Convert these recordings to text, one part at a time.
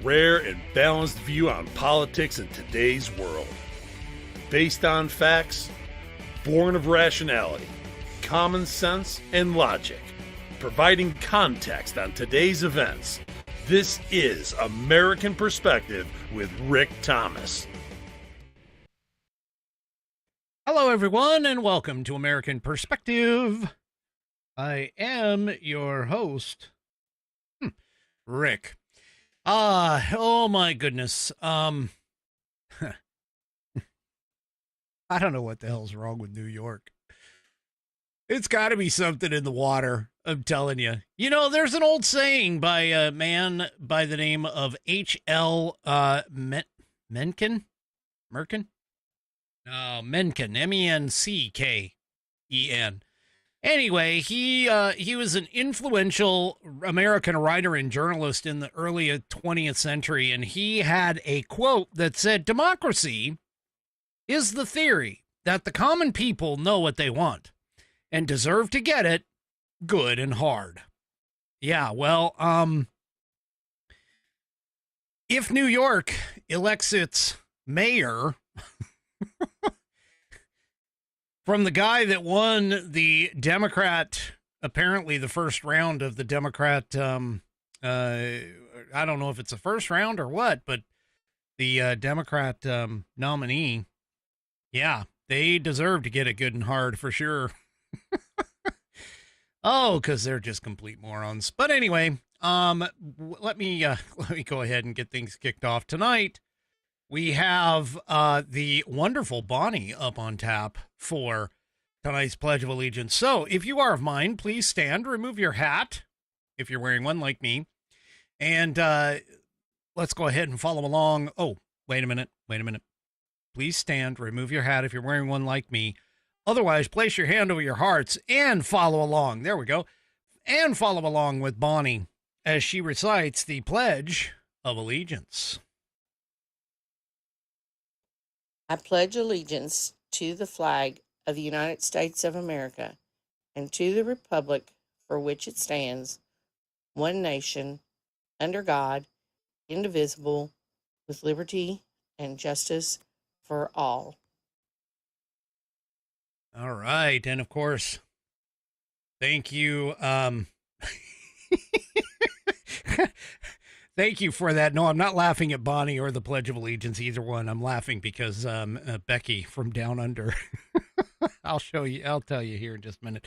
rare and balanced view on politics in today's world. Based on facts, born of rationality, common sense, and logic, providing context on today's events. This is American Perspective with Rick Thomas. Hello, everyone, and welcome to American Perspective. I am your host, Rick. Oh my goodness. I don't know what the hell's wrong with New York. It's got to be something in the water, I'm telling you. You know, there's an old saying by a man by the name of H.L. Mencken? Merkin? No, Mencken, M-E-N-C-K-E-N. Anyway, he was an influential American writer and journalist in the early 20th century, and he had a quote that said, "Democracy is the theory that the common people know what they want and deserve to get it good and hard." Yeah, well, if New York elects its mayor from the guy that won the Democrat, apparently the first round of the Democrat, I don't know if it's the first round or what, but the Democrat nominee, yeah, they deserve to get it good and hard for sure. Oh, because they're just complete morons. But anyway, let me go ahead and get things kicked off tonight. We have the wonderful Bonnie up on tap for tonight's Pledge of Allegiance. So if you are of mine, please stand, remove your hat, if you're wearing one like me, and let's go ahead and follow along. Oh, wait a minute. Please stand, remove your hat if you're wearing one like me. Otherwise, place your hand over your hearts and follow along. There we go. And follow along with Bonnie as she recites the Pledge of Allegiance. I pledge allegiance to the flag of the United States of America and to the republic for which it stands, one nation, under God, indivisible, with liberty and justice for all. All right. And of course, thank you. Thank you for that. No, I'm not laughing at Bonnie or the Pledge of Allegiance, either one. I'm laughing because Becky from Down Under. I'll tell you here in just a minute.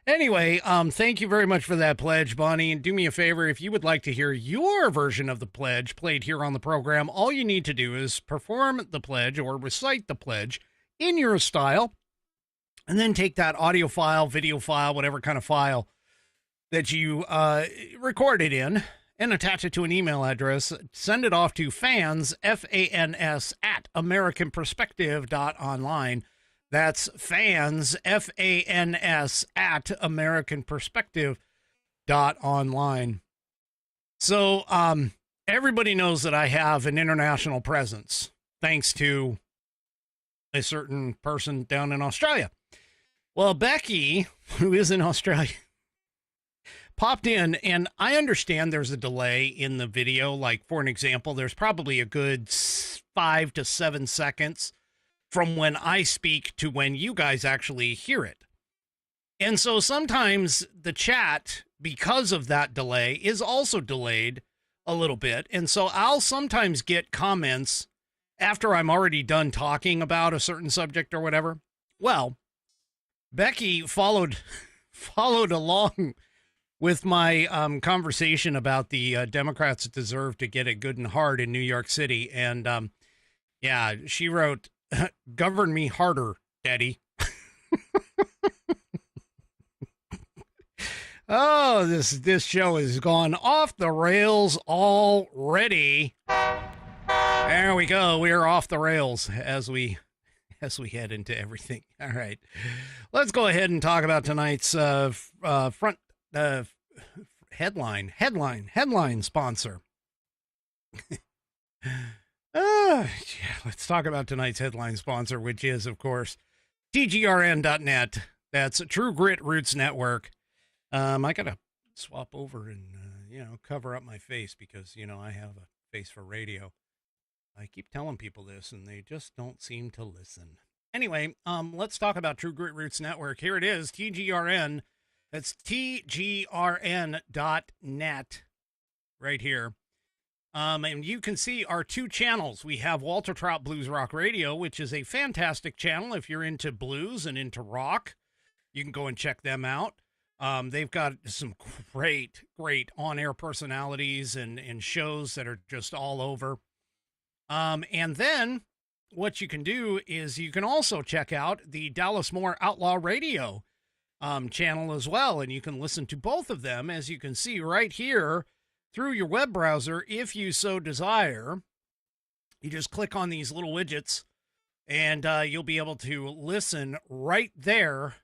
Anyway, thank you very much for that pledge, Bonnie. And do me a favor, if you would like to hear your version of the pledge played here on the program, all you need to do is perform the pledge or recite the pledge in your style, and then take that audio file, video file, whatever kind of file that you recorded in, and attach it to an email address. Send it off to fans, F-A-N-S, at AmericanPerspective.online. That's fans, F-A-N-S, at AmericanPerspective.online. So everybody knows that I have an international presence, thanks to a certain person down in Australia. Well, Becky, who is in Australia, popped in, and I understand there's a delay in the video. Like, for an example, there's probably a good 5 to 7 seconds from when I speak to when you guys actually hear it. And so sometimes the chat, because of that delay, is also delayed a little bit. And so I'll sometimes get comments after I'm already done talking about a certain subject or whatever. Well, Becky followed along with my conversation about the Democrats deserve to get it good and hard in New York City. And yeah, she wrote, "Govern me harder, Daddy." Oh, this show has gone off the rails already. There we go. We're off the rails as we head into everything. All right, let's go ahead and talk about tonight's front headline sponsor. Yeah, let's talk about tonight's headline sponsor, which is, of course, TGRN.net. That's True Grit Roots Network. I gotta swap over and cover up my face because I have a face for radio. I keep telling people this, and they just don't seem to listen. Anyway, let's talk about True Grit Roots Network. Here it is, TGRN. That's TGRN.net right here. And you can see our two channels. We have Walter Trout Blues Rock Radio, which is a fantastic channel if you're into blues and into rock. You can go and check them out. They've got some great on-air personalities and shows that are just all over. And then what you can do is you can also check out the Dallas Moore Outlaw Radio channel as well, and you can listen to both of them, as you can see right here, through your web browser if you so desire. You just click on these little widgets, and you'll be able to listen right there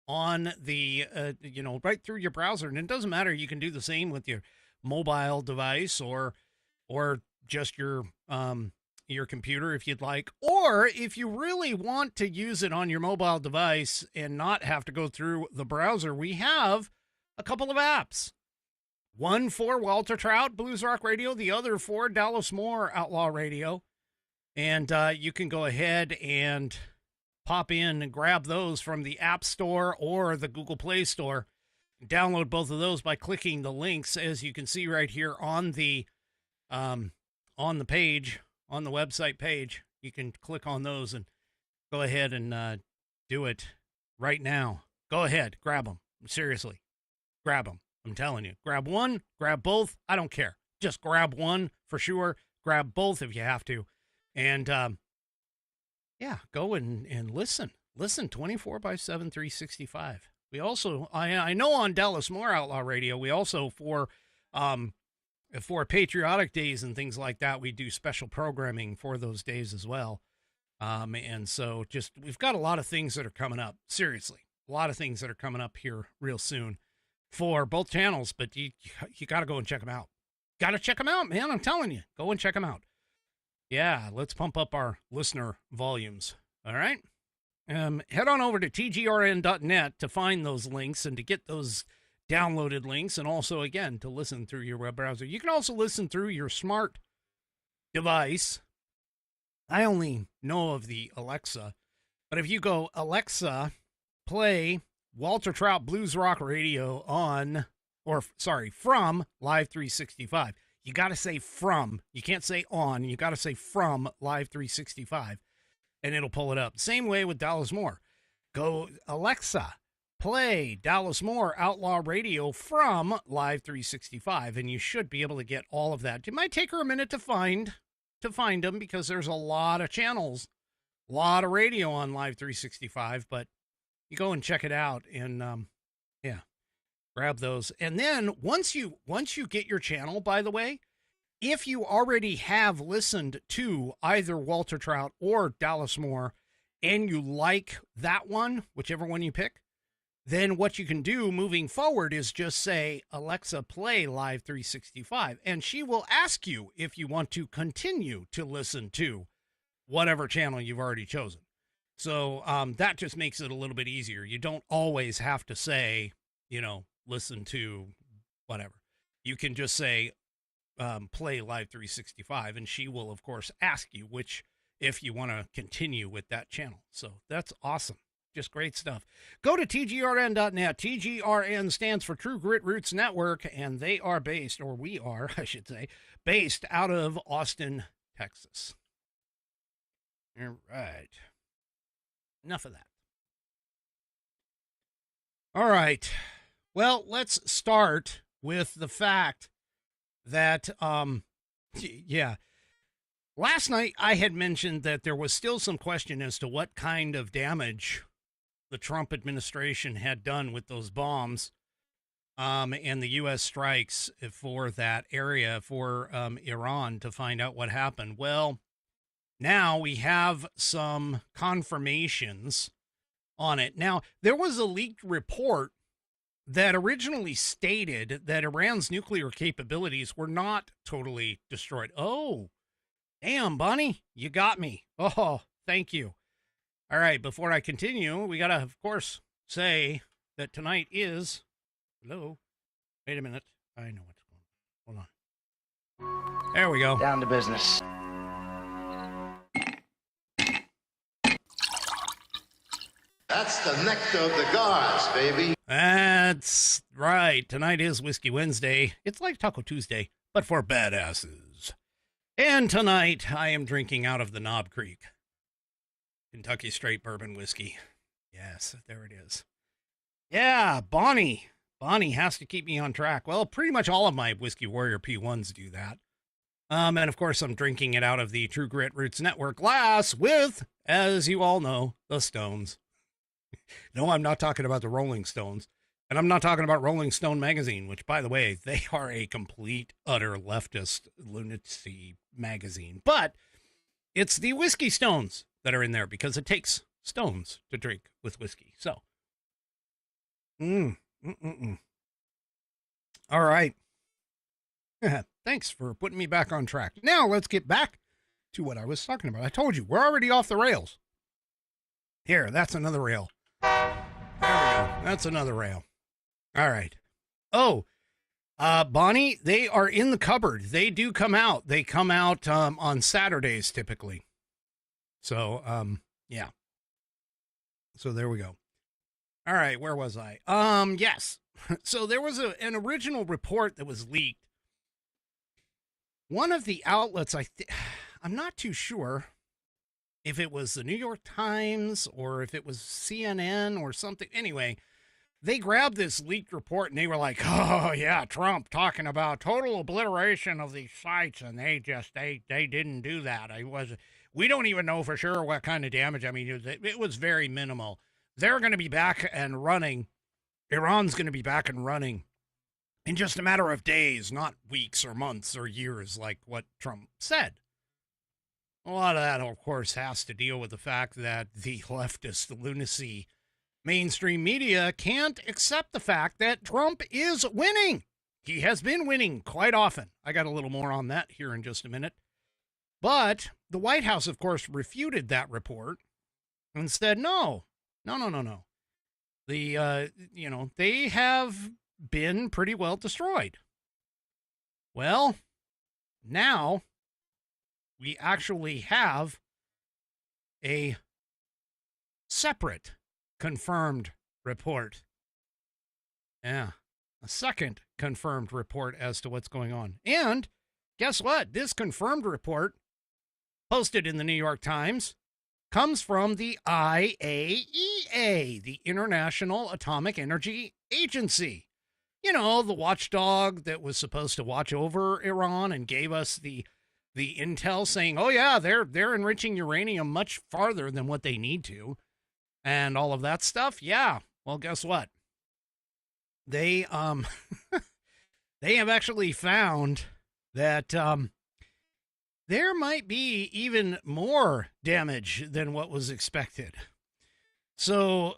on the, right through your browser. And it doesn't matter. You can do the same with your mobile device or just your computer if you'd like. Or if you really want to use it on your mobile device and not have to go through the browser, we have a couple of apps. One for Walter Trout Blues Rock Radio, the other for Dallas Moore Outlaw Radio. And you can go ahead and pop in and grab those from the App Store or the Google Play Store. Download both of those by clicking the links, as you can see right here on the page, on the website page. You can click on those and go ahead and do it right now. Go ahead, grab them. Seriously, grab them. I'm telling you, grab one, grab both. I don't care. Just grab one for sure. Grab both if you have to. And, go and listen. Listen 24/7, 365. We also, I know on Dallas Moore Outlaw Radio, we also, for patriotic days and things like that, we do special programming for those days as well. And so we've got a lot of things that are coming up. Seriously, a lot of things that are coming up here real soon for both channels, but you got to go and check them out. Got to check them out, man. I'm telling you, go and check them out. Yeah, let's pump up our listener volumes. All right. Head on over to tgrn.net to find those links and to get those downloaded links, and also, again, to listen through your web browser. You can also listen through your smart device. I only know of the Alexa, but if you go, Alexa, play Walter Trout Blues Rock Radio from Live 365. You got to say from. You can't say on. You got to say from Live 365, and it'll pull it up. Same way with Dallas Moore. Go, Alexa, play Dallas Moore Outlaw Radio from Live 365, and you should be able to get all of that. It might take her a minute to find them, because there's a lot of channels, a lot of radio on Live 365, but you go and check it out, and grab those. And then once you get your channel, by the way, if you already have listened to either Walter Trout or Dallas Moore, and you like that one, whichever one you pick, then what you can do moving forward is just say, Alexa, play Live 365, and she will ask you if you want to continue to listen to whatever channel you've already chosen. So that just makes it a little bit easier. You don't always have to say, listen to whatever. You can just say, play Live 365, and she will, of course, ask you if you want to continue with that channel. So that's awesome. Just great stuff. Go to tgrn.net. TGRN stands for True Grit Roots Network, and they are based, or we are, I should say, based out of Austin, Texas. All right. Enough of that. All right. Well, let's start with the fact that, last night I had mentioned that there was still some question as to what kind of damage the Trump administration had done with those bombs and the U.S. strikes for that area, for Iran, to find out what happened. Well, now we have some confirmations on it. Now, there was a leaked report that originally stated that Iran's nuclear capabilities were not totally destroyed. Oh, damn, Bonnie, you got me. Oh, thank you. All right, before I continue, we got to, of course, say that tonight is... Hello? Wait a minute. I know what's going on. Hold on. There we go. Down to business. That's the nectar of the gods, baby. That's right. Tonight is Whiskey Wednesday. It's like Taco Tuesday, but for badasses. And tonight I am drinking out of the Knob Creek Kentucky Straight Bourbon Whiskey. Yes, there it is. Yeah, Bonnie. Bonnie has to keep me on track. Well, pretty much all of my Whiskey Warrior P1s do that. And of course, I'm drinking it out of the True Grit Roots Network glass with, as you all know, the Stones. No, I'm not talking about the Rolling Stones. And I'm not talking about Rolling Stone magazine, which, by the way, they are a complete, utter leftist lunacy magazine. But it's the Whiskey Stones that are in there because it takes stones to drink with whiskey. So, all right. Thanks for putting me back on track. Now let's get back to what I was talking about. I told you, we're already off the rails. Here, that's another rail. There we go. That's another rail. All right. Oh, Bonnie, they are in the cupboard. They do come out. They come out on Saturdays typically. So, yeah. So there we go. All right, where was I? Yes. So there was an original report that was leaked. One of the outlets, I'm not too sure if it was the New York Times or if it was CNN or something. Anyway, they grabbed this leaked report and they were like, oh, yeah, Trump talking about total obliteration of these sites. And they didn't do that. We don't even know for sure what kind of damage. I mean, it was very minimal. They're going to be back and running. Iran's going to be back and running in just a matter of days, not weeks or months or years like what Trump said. A lot of that, of course, has to deal with the fact that the leftist lunacy mainstream media can't accept the fact that Trump is winning. He has been winning quite often. I got a little more on that here in just a minute. But the White House, of course, refuted that report and said, no. They have been pretty well destroyed. Well, now we actually have a separate confirmed report. Yeah, a second confirmed report as to what's going on. And guess what? This confirmed report, posted in the New York Times, comes from the IAEA, the International Atomic Energy Agency. You know, the watchdog that was supposed to watch over Iran and gave us the intel saying, oh yeah, they're enriching uranium much farther than what they need to, and all of that stuff. Yeah. Well, guess what? They they have actually found that there might be even more damage than what was expected. So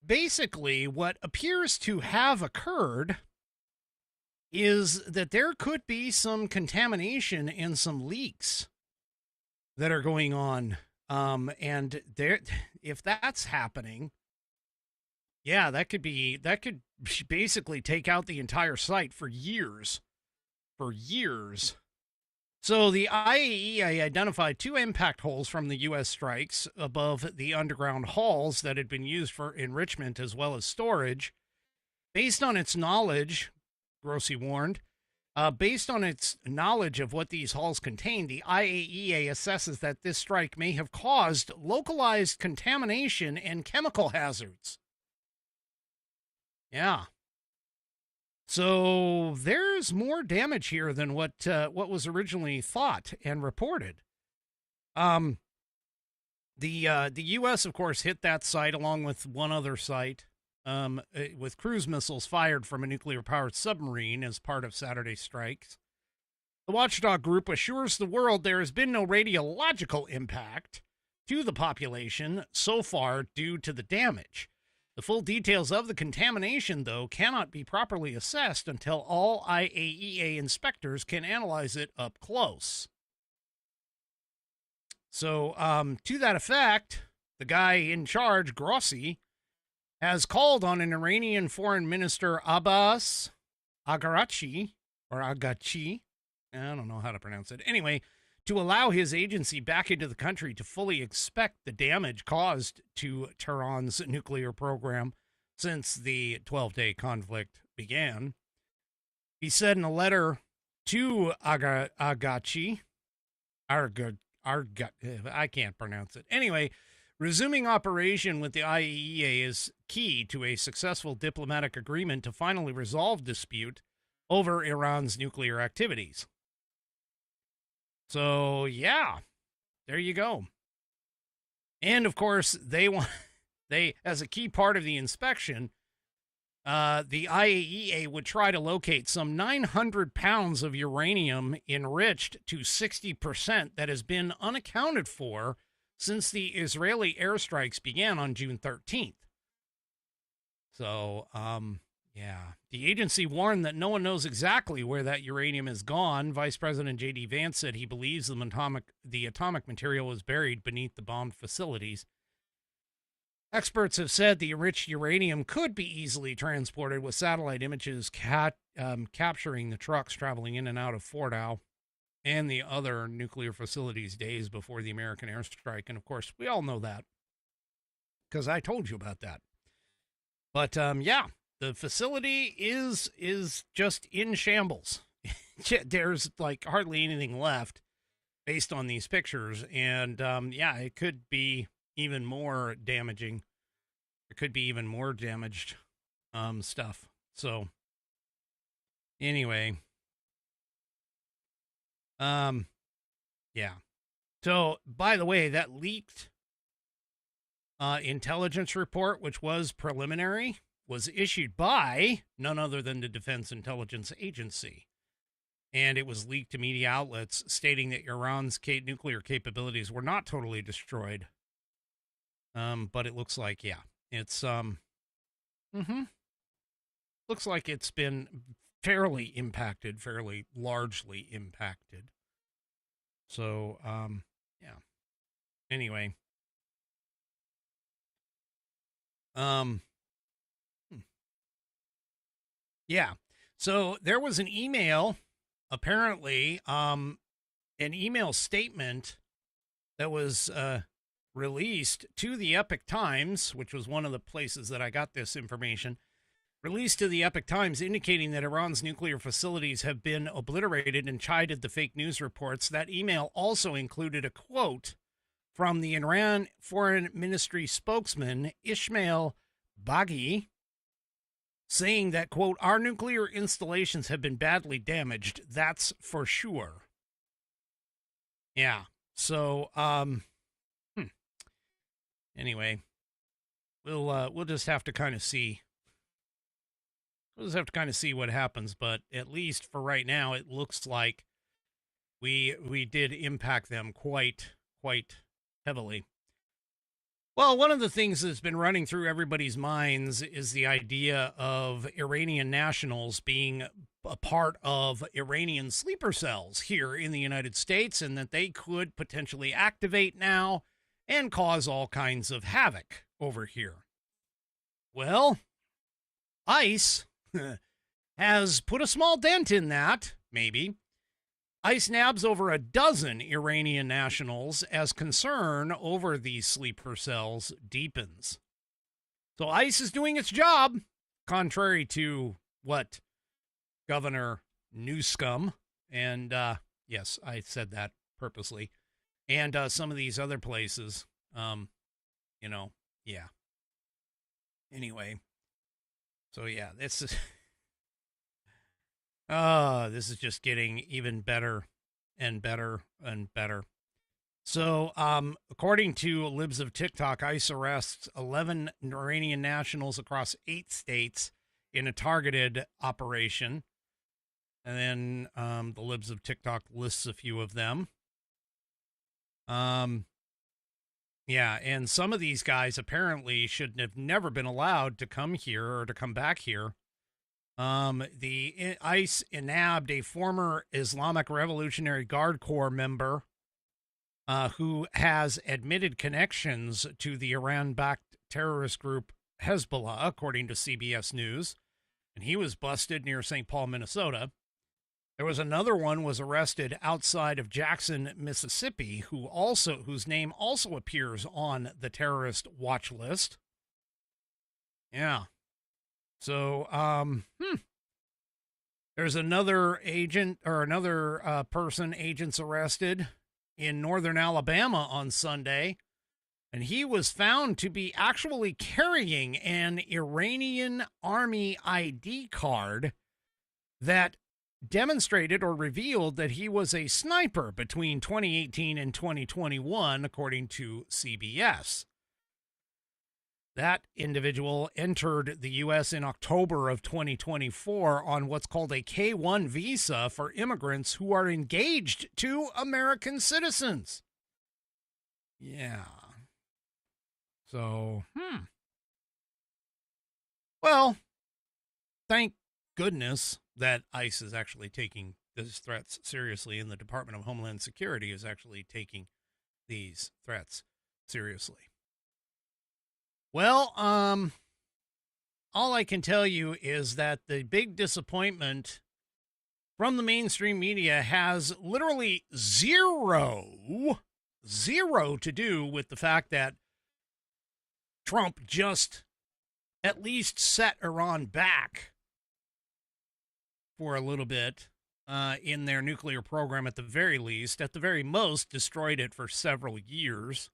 basically, what appears to have occurred is that there could be some contamination and some leaks that are going on. And there, if that's happening, yeah, that could basically take out the entire site for years. So the IAEA identified 2 impact holes from the U.S. strikes above the underground halls that had been used for enrichment as well as storage. Based on its knowledge, Grossi warned, based on its knowledge of what these halls contain, the IAEA assesses that this strike may have caused localized contamination and chemical hazards. Yeah. So there's more damage here than what was originally thought and reported. The U.S., of course, hit that site along with one other site with cruise missiles fired from a nuclear-powered submarine as part of Saturday's strikes. The watchdog group assures the world there has been no radiological impact to the population so far due to the damage. The full details of the contamination, though, cannot be properly assessed until all IAEA inspectors can analyze it up close. So, to that effect, the guy in charge, Grossi, has called on an Iranian Foreign Minister Abbas Araghchi, I don't know how to pronounce it. Anyway, to allow his agency back into the country to fully inspect the damage caused to Tehran's nuclear program since the 12-day conflict began. He said in a letter to Agachi, I can't pronounce it. Anyway, resuming operation with the IAEA is key to a successful diplomatic agreement to finally resolve dispute over Iran's nuclear activities. So, yeah, there you go. And of course, they as a key part of the inspection, the IAEA would try to locate some 900 pounds of uranium enriched to 60% that has been unaccounted for since the Israeli airstrikes began on June 13th. So, yeah, the agency warned that no one knows exactly where that uranium is gone. Vice President J.D. Vance said he believes the atomic material was buried beneath the bombed facilities. Experts have said the enriched uranium could be easily transported with satellite images capturing the trucks traveling in and out of Fordow and the other nuclear facilities days before the American airstrike. And, of course, we all know that because I told you about that. But, yeah, the facility is just in shambles. There's, like, hardly anything left based on these pictures. And, yeah, it could be even more damaging. It could be even more damaged stuff. So, anyway. Yeah. So, by the way, that leaked intelligence report, which was preliminary, was issued by none other than the Defense Intelligence Agency. And it was leaked to media outlets stating that Iran's nuclear capabilities were not totally destroyed. But it looks like, yeah, it's, looks like it's been fairly impacted, fairly largely impacted. So, yeah. Anyway. Yeah. So there was an email, apparently, an email statement that was, released to the Epoch Times, which was one of the places that I got this information, released to the Epoch Times indicating that Iran's nuclear facilities have been obliterated and chided the fake news reports. That email also included a quote from the Iran Foreign Ministry spokesman, Ismail Baghi, saying that, quote, our nuclear installations have been badly damaged. That's for sure. Yeah. So, anyway, we'll just have to kind of see. We'll just have to kind of see what happens, but at least for right now, it looks like we did impact them quite heavily. Well, one of the things that's been running through everybody's minds is the idea of Iranian nationals being a part of Iranian sleeper cells here in the United States, and that they could potentially activate now and cause all kinds of havoc over here. Well, ICE has put a small dent in that, maybe. ICE nabs over a dozen Iranian nationals as concern over these sleeper cells deepens. So ICE is doing its job, contrary to what Governor Newscomb, and yes, I said that purposely, and some of these other places, yeah. Anyway, so yeah, this is just getting even better and better and better. So, according to Libs of TikTok, ICE arrests 11 Iranian nationals across 8 states in a targeted operation. And then the Libs of TikTok lists a few of them. Yeah, and some of these guys apparently should have never been allowed to come here or to come back here. The ICE nabbed a former Islamic Revolutionary Guard Corps member who has admitted connections to the Iran-backed terrorist group Hezbollah, according to CBS News. And he was busted near St. Paul, Minnesota. There was another one was arrested outside of Jackson, Mississippi, whose name also appears on the terrorist watch list. Yeah. So, there's another agent or another agents arrested in northern Alabama on Sunday, and he was found to be actually carrying an Iranian army ID card that demonstrated or revealed that he was a sniper between 2018 and 2021, according to CBS. That individual entered the U.S. in October of 2024 on what's called a K-1 visa for immigrants who are engaged to American citizens. Yeah. So, Well, thank goodness that ICE is actually taking these threats seriously, and the Department of Homeland Security is actually taking these threats seriously. Well, all I can tell you is that the big disappointment from the mainstream media has literally zero to do with the fact that Trump just at least set Iran back for a little bit in their nuclear program at the very least. At the very most, destroyed it for several years,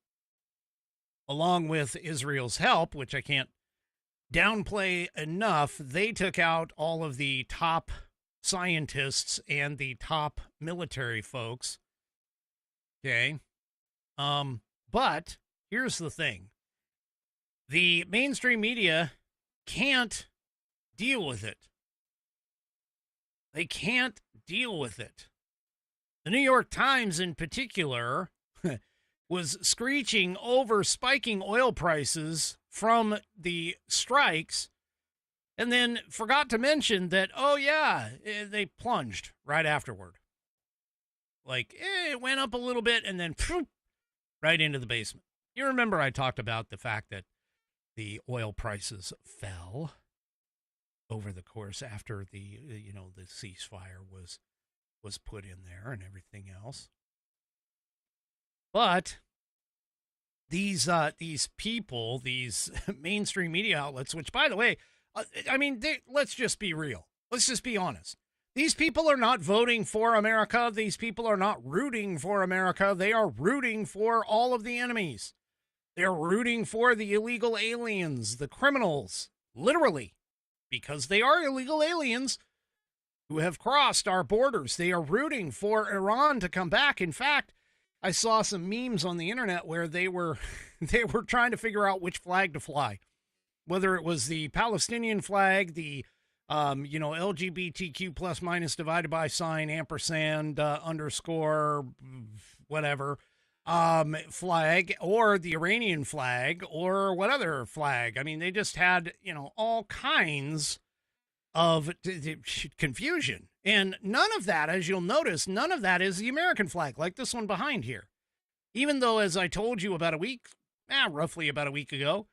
along with Israel's help, which I can't downplay enough. They took out all of the top scientists and the top military folks. Okay. But here's the thing. The mainstream media can't deal with it. They can't deal with it. The New York Times in particular was screeching over spiking oil prices from the strikes, and then forgot to mention that, oh yeah, they plunged right afterward. Like, it went up a little bit and then right into the basement. You remember I talked about the fact that the oil prices fell over the course after the ceasefire was put in there and everything else. But these people, these mainstream media outlets, which, by the way, let's just be real. Let's just be honest. These people are not voting for America. These people are not rooting for America. They are rooting for all of the enemies. They're rooting for the illegal aliens, the criminals, literally, because they are illegal aliens who have crossed our borders. They are rooting for Iran to come back. In fact, I saw some memes on the internet where they were trying to figure out which flag to fly, whether it was the Palestinian flag, the LGBTQ plus minus divided by sign ampersand underscore whatever flag, or the Iranian flag, or what other flag. I mean, they just had all kinds of confusion. And none of that, as you'll notice, none of that is the American flag, like this one behind here. Even though, as I told you roughly about a week ago,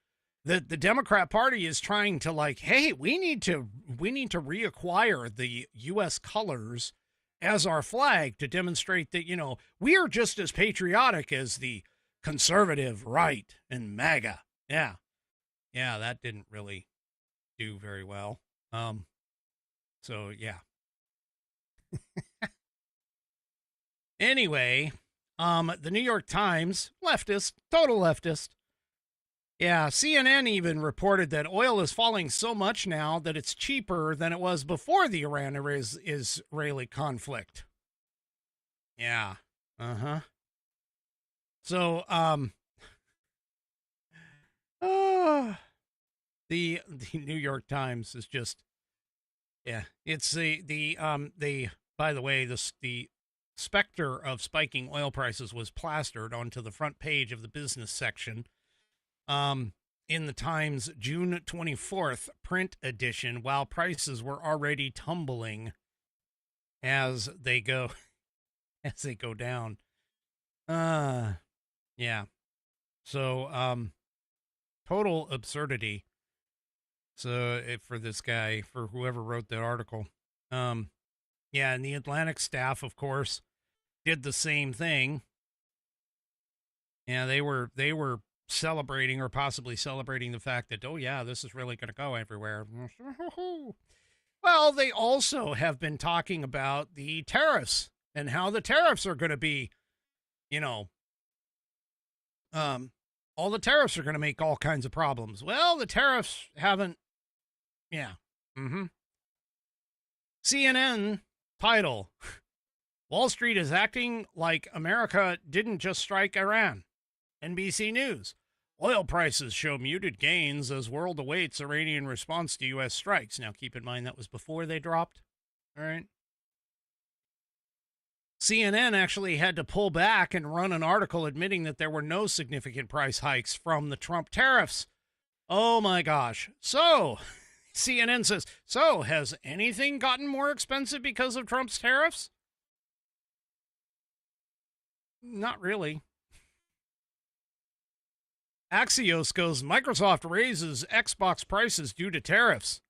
that the Democrat Party is trying to hey, we need to reacquire the U.S. colors as our flag to demonstrate that, we are just as patriotic as the conservative right and MAGA. Yeah, that didn't really do very well. So, yeah. Anyway, the New York Times, leftist, total leftist. Yeah, CNN even reported that oil is falling so much now that it's cheaper than it was before the Iran-Israeli conflict. Yeah. Uh-huh. So, the New York Times is just, yeah, it's by the way, the specter of spiking oil prices was plastered onto the front page of the business section in the Times June 24th print edition, while prices were already tumbling as they go down. Yeah. So total absurdity. So for this guy, for whoever wrote that article, Yeah, and the Atlantic staff, of course, did the same thing. Yeah, they were celebrating or possibly celebrating the fact that, oh yeah, this is really going to go everywhere. Well, they also have been talking about the tariffs and how the tariffs are going to be, all the tariffs are going to make all kinds of problems. Well, the tariffs haven't. Yeah. CNN title: Wall Street is acting like America didn't just strike Iran. NBC News: Oil prices show muted gains as world awaits Iranian response to U.S. strikes. Now, keep in mind that was before they dropped. All right. CNN actually had to pull back and run an article admitting that there were no significant price hikes from the Trump tariffs. Oh my gosh. So, CNN says, so has anything gotten more expensive because of Trump's tariffs? Not really. Axios goes, Microsoft raises Xbox prices due to tariffs.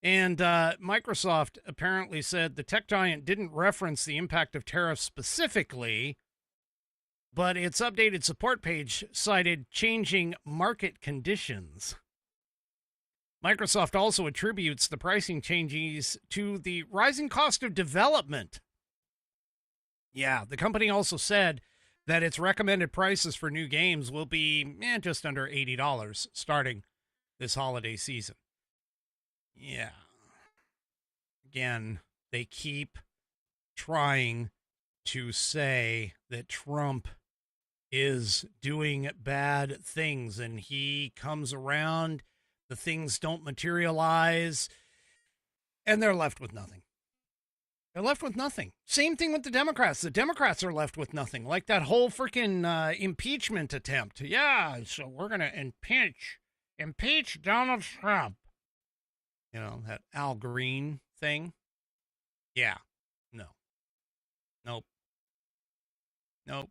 And Microsoft apparently said the tech giant didn't reference the impact of tariffs specifically, but its updated support page cited changing market conditions. Microsoft also attributes the pricing changes to the rising cost of development. Yeah, the company also said that its recommended prices for new games will be just under $80 starting this holiday season. Yeah. Again, they keep trying to say that Trump is doing bad things and he comes around, the things don't materialize, and they're left with nothing. They're left with nothing. Same thing with the Democrats. The Democrats are left with nothing. Like that whole freaking impeachment attempt. Yeah, so we're going to impeach Donald Trump. That Al Green thing. Yeah. No. Nope.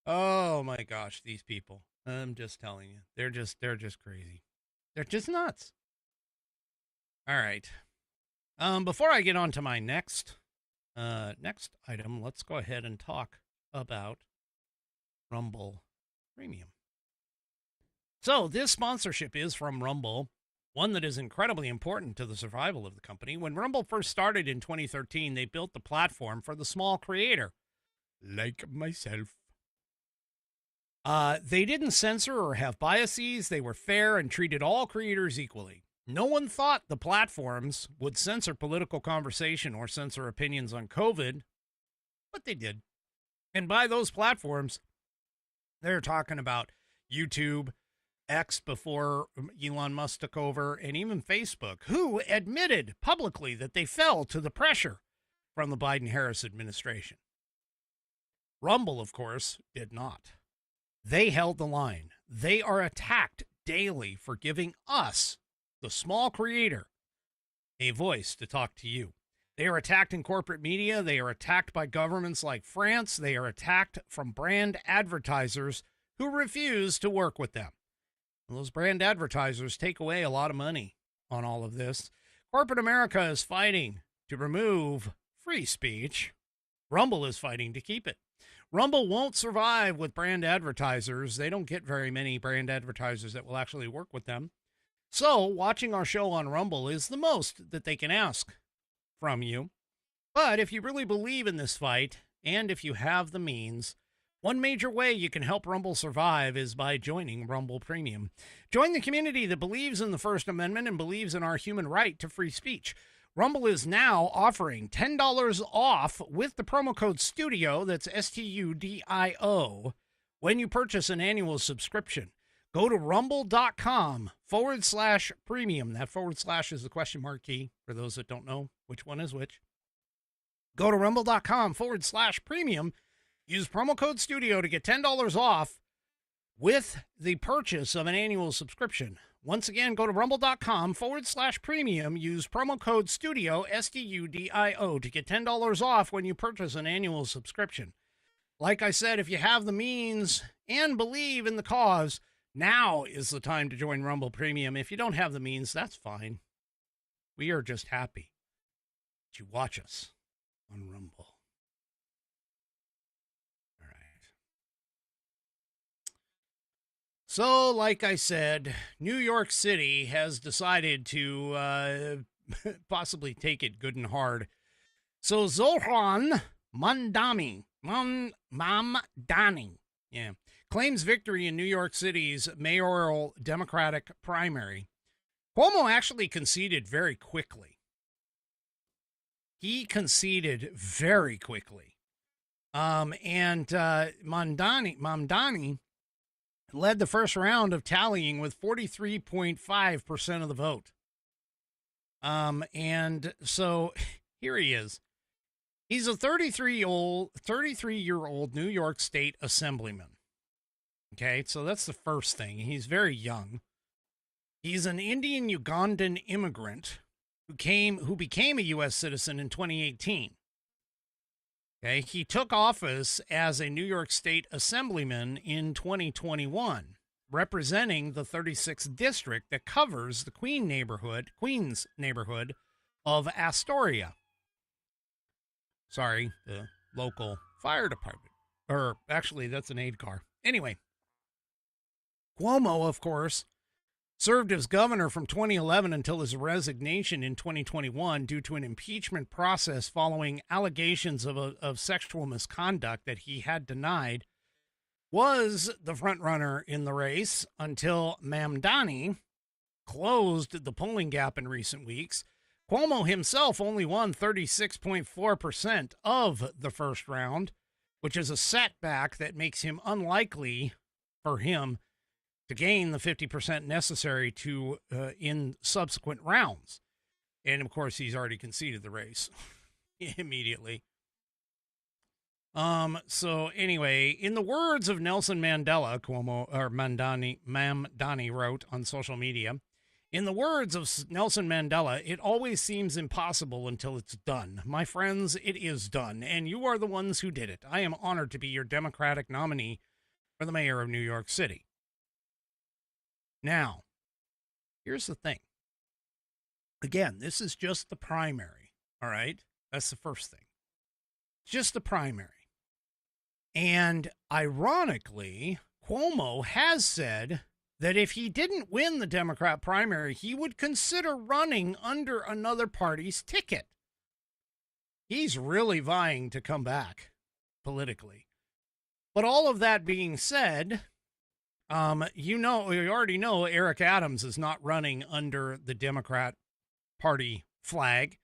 Oh my gosh, these people. I'm just telling you. They're just crazy. They're just nuts. All right. Before I get on to my next item, let's go ahead and talk about Rumble Premium. So this sponsorship is from Rumble, one that is incredibly important to the survival of the company. When Rumble first started in 2013, they built the platform for the small creator, like myself. They didn't censor or have biases. They were fair and treated all creators equally. No one thought the platforms would censor political conversation or censor opinions on COVID, but they did. And by those platforms, they're talking about YouTube, X before Elon Musk took over, and even Facebook, who admitted publicly that they fell to the pressure from the Biden-Harris administration. Rumble, of course, did not. They held the line. They are attacked daily for giving us, the small creator, a voice to talk to you. They are attacked in corporate media. They are attacked by governments like France. They are attacked from brand advertisers who refuse to work with them. And those brand advertisers take away a lot of money on all of this. Corporate America is fighting to remove free speech. Rumble is fighting to keep it. Rumble won't survive with brand advertisers. They don't get very many brand advertisers that will actually work with them. So watching our show on Rumble is the most that they can ask from you. But if you really believe in this fight, and if you have the means, one major way you can help Rumble survive is by joining Rumble Premium. Join the community that believes in the First Amendment and believes in our human right to free speech. Rumble is now offering $10 off with the promo code STUDIO, that's STUDIO, when you purchase an annual subscription. Go to rumble.com/premium. That / is the question mark key for those that don't know which one is which. Go to rumble.com/premium. Use promo code STUDIO to get $10 off with the purchase of an annual subscription. Once again, go to rumble.com/premium. Use promo code STUDIO, STUDIO, to get $10 off when you purchase an annual subscription. Like I said, if you have the means and believe in the cause, now is the time to join Rumble Premium. If you don't have the means, that's fine. We are just happy that you watch us on Rumble. All right. So, like I said, New York City has decided to possibly take it good and hard. So Zohran Mamdani, claims victory in New York City's mayoral Democratic primary. Cuomo actually conceded very quickly. He conceded very quickly. And Mamdani led the first round of tallying with 43.5% of the vote. And so here he is. He's a 33-year-old New York State Assemblyman. Okay, so that's the first thing. He's very young. He's an Indian Ugandan immigrant who became a U.S. citizen in 2018. Okay, he took office as a New York State Assemblyman in 2021, representing the 36th district that covers the Queens neighborhood of Astoria. Sorry, the local fire department. Or actually, that's an aid car. Anyway, Cuomo, of course, served as governor from 2011 until his resignation in 2021 due to an impeachment process following allegations of sexual misconduct that he had denied, was the frontrunner in the race until Mamdani closed the polling gap in recent weeks. Cuomo himself only won 36.4% of the first round, which is a setback that makes him unlikely for him to gain the 50% necessary to in subsequent rounds. And of course, he's already conceded the race immediately. So anyway, in the words of Nelson Mandela, Mamdani wrote on social media, in the words of Nelson Mandela, it always seems impossible until it's done. My friends, it is done, and you are the ones who did it. I am honored to be your Democratic nominee for the mayor of New York City. Now, here's the thing. Again, this is just the primary, all right? That's the first thing. Just the primary. And ironically, Cuomo has said that if he didn't win the Democrat primary, he would consider running under another party's ticket. He's really vying to come back politically. But all of that being said, you already know Eric Adams is not running under the Democrat Party flag.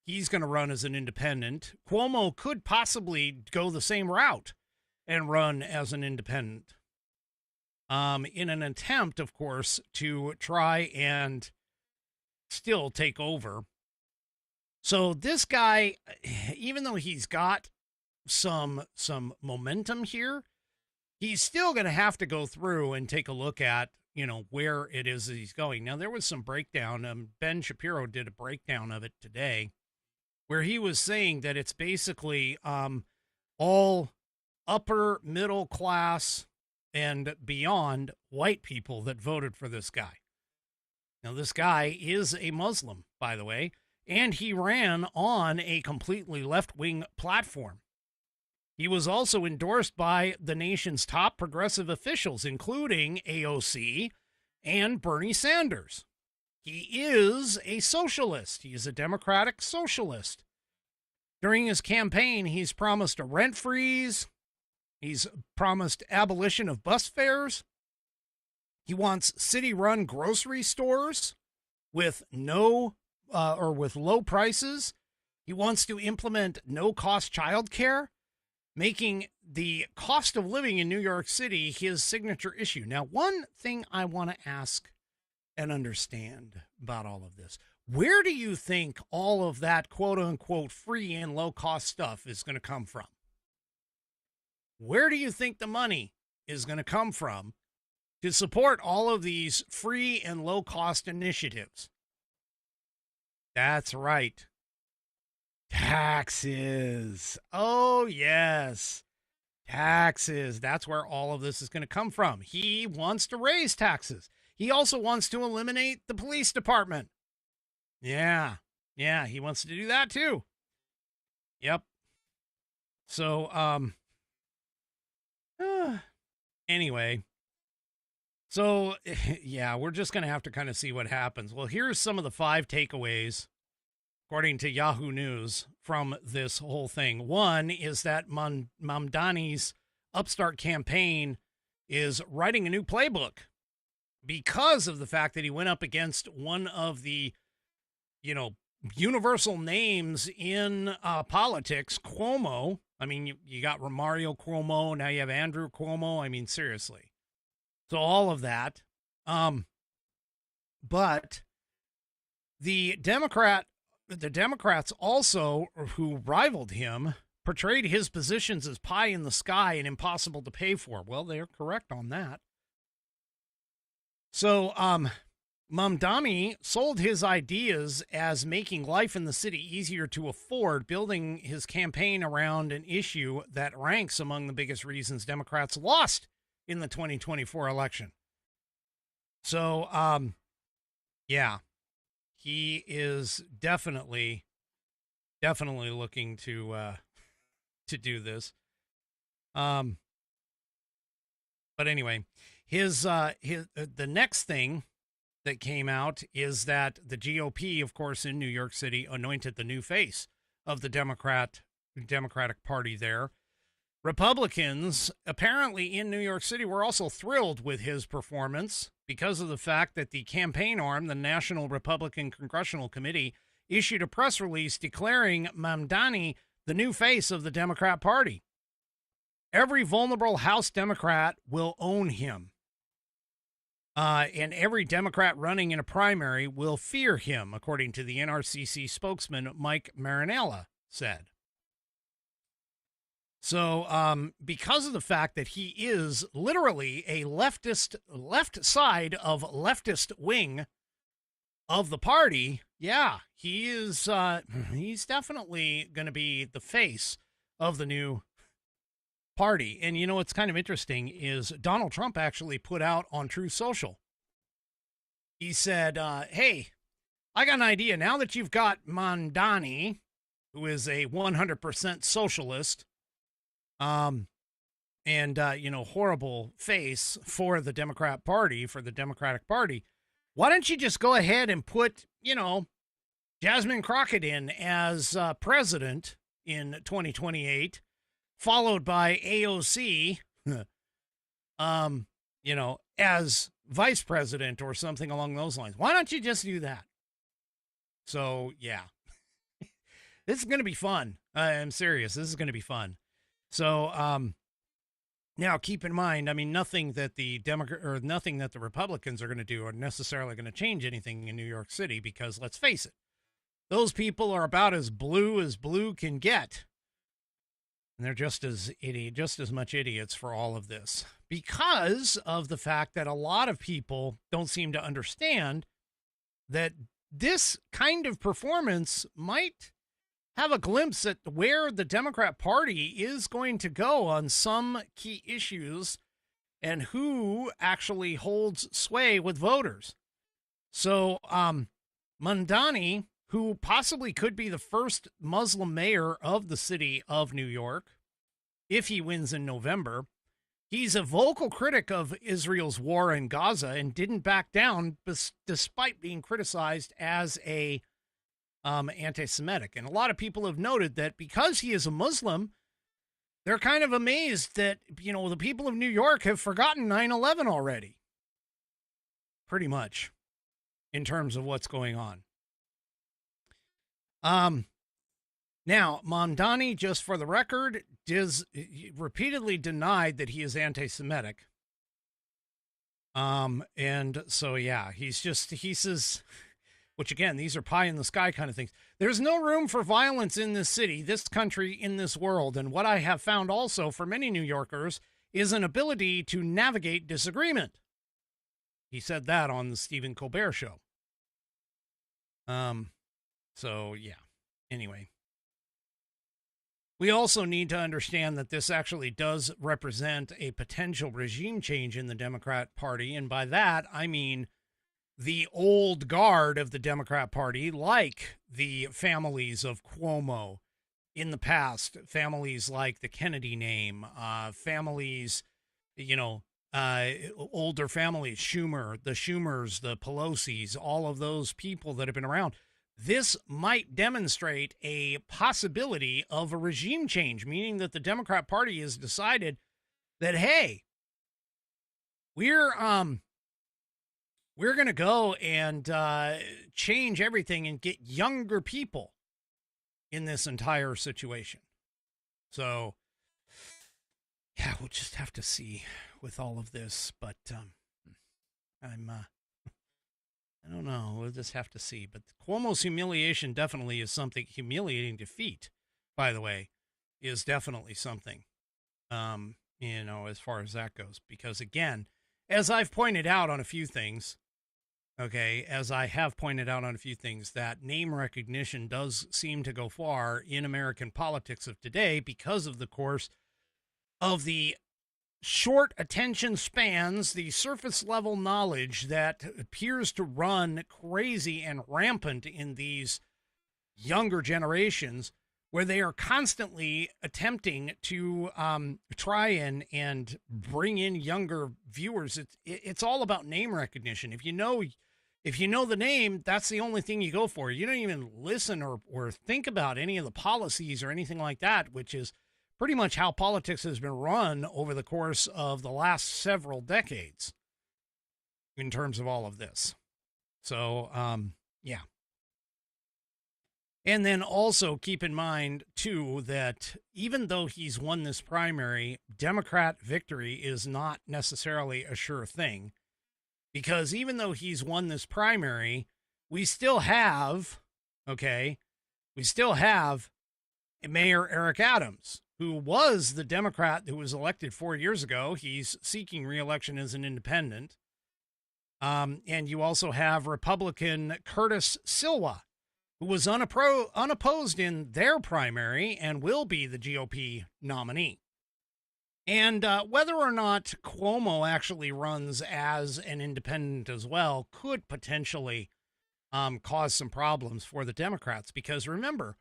He's going to run as an independent. Cuomo could possibly go the same route and run as an independent. In an attempt, of course, to try and still take over. So this guy, even though he's got some momentum here, he's still going to have to go through and take a look at, where it is that he's going. Now, there was some breakdown. Ben Shapiro did a breakdown of it today where he was saying that it's basically all upper middle class and beyond white people that voted for this guy. Now, this guy is a Muslim, by the way, and he ran on a completely left-wing platform. He was also endorsed by the nation's top progressive officials, including AOC and Bernie Sanders. He is a socialist. He is a democratic socialist. During his campaign, he's promised a rent freeze. He's promised abolition of bus fares. He wants city-run grocery stores with low prices. He wants to implement no-cost childcare, making the cost of living in New York City his signature issue. Now, one thing I want to ask and understand about all of this, where do you think all of that quote-unquote free and low-cost stuff is going to come from? Where do you think the money is going to come from to support all of these free and low-cost initiatives? That's right. Taxes. Oh, yes. Taxes. That's where all of this is going to come from. He wants to raise taxes. He also wants to eliminate the police department. Yeah, he wants to do that too. Yep. So, anyway, so yeah, we're just going to have to kind of see what happens. Well, here's some of the 5 takeaways, according to Yahoo News, from this whole thing. One is that Mamdani's upstart campaign is writing a new playbook because of the fact that he went up against one of the, universal names in politics, Cuomo. I mean, you got Mario Cuomo, now you have Andrew Cuomo. I mean, seriously. So all of that. But the Democrats also, who rivaled him, portrayed his positions as pie in the sky and impossible to pay for. Well, they're correct on that. So, Mamdani sold his ideas as making life in the city easier to afford, building his campaign around an issue that ranks among the biggest reasons Democrats lost in the 2024 election. So, yeah, he is definitely looking to do this. But anyway, the next thing that came out is that the GOP, of course, in New York City, anointed the new face of the Democratic Party there. Republicans, apparently in New York City, were also thrilled with his performance because of the fact that the campaign arm, the National Republican Congressional Committee, issued a press release declaring Mamdani the new face of the Democrat Party. Every vulnerable House Democrat will own him. And every Democrat running in a primary will fear him, according to the NRCC spokesman Mike Marinella said. So, because of the fact that he is literally a left side of leftist wing of the party, yeah, he is. He's definitely going to be the face of the new party. And what's kind of interesting is Donald Trump actually put out on Truth Social. He said, "Hey, I got an idea. Now that you've got Mamdani, who is a 100% socialist." Horrible face for the Democratic Party, why don't you just go ahead and put, Jasmine Crockett in as president in 2028, followed by AOC, as vice president or something along those lines. Why don't you just do that? So, yeah, this is going to be fun. I'm serious. This is going to be fun. So, now keep in mind, I mean, nothing that the Republicans are going to do are necessarily going to change anything in New York City, because let's face it, those people are about as blue can get. And they're just as much idiots for all of this, because of the fact that a lot of people don't seem to understand that this kind of performance might have a glimpse at where the Democrat Party is going to go on some key issues and who actually holds sway with voters. So, Mamdani, who possibly could be the first Muslim mayor of the city of New York, if he wins in November, he's a vocal critic of Israel's war in Gaza and didn't back down despite being criticized as a anti-Semitic. And a lot of people have noted that because he is a Muslim, they're kind of amazed that, the people of New York have forgotten 9/11 already. Pretty much, in terms of what's going on. Now, Mamdani, just for the record, repeatedly denied that he is anti-Semitic. And so, yeah, he says, which again, these are pie in the sky kind of things. There's no room for violence in this city, this country, in this world. And what I have found also for many New Yorkers is an ability to navigate disagreement. He said that on the Stephen Colbert show. So yeah, anyway, we also need to understand that this actually does represent a potential regime change in the Democrat Party. And by that, I mean the old guard of the Democrat Party, like the families of Cuomo, in the past, families like the Kennedy name, families, older families, the Schumers, the Pelosi's, all of those people that have been around. This might demonstrate a possibility of a regime change, meaning that the Democrat Party has decided that, hey, we're going to go and change everything and get younger people in this entire situation. So, yeah, we'll just have to see with all of this, but I don't know. We'll just have to see. But Cuomo's humiliation definitely is something. Humiliating defeat, by the way, is definitely something, as far as that goes. Because, again, as I've pointed out on a few things, that name recognition does seem to go far in American politics of today because of the course of the short attention spans, the surface level knowledge that appears to run crazy and rampant in these younger generations, where they are constantly attempting to try and bring in younger viewers. It's all about name recognition. If you know the name, that's the only thing you go for. You don't even listen or think about any of the policies or anything like that, which is pretty much how politics has been run over the course of the last several decades in terms of all of this. So, yeah. And then also keep in mind, too, that even though he's won this primary, Democrat victory is not necessarily a sure thing. Because even though he's won this primary, we still have Mayor Eric Adams, who was the Democrat who was elected 4 years ago. He's seeking re-election as an independent. And you also have Republican Curtis Silva, who was unopposed in their primary and will be the GOP nominee. And whether or not Cuomo actually runs as an independent as well could potentially cause some problems for the Democrats. Because remember,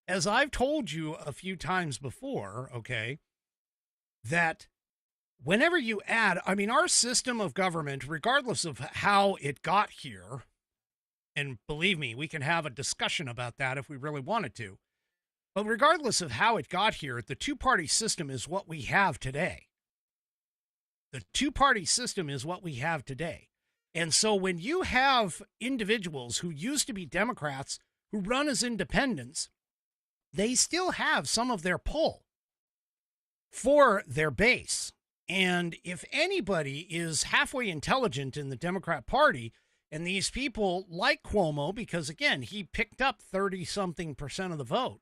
as I've told you a few times before, that whenever you add, our system of government, regardless of how it got here, and believe me, we can have a discussion about that if we really wanted to, but regardless of how it got here, the two-party system is what we have today. The two-party system is what we have today. And so when you have individuals who used to be Democrats who run as independents, they still have some of their pull for their base. And if anybody is halfway intelligent in the Democrat Party, and these people like Cuomo, because again, he picked up 30-something% of the vote,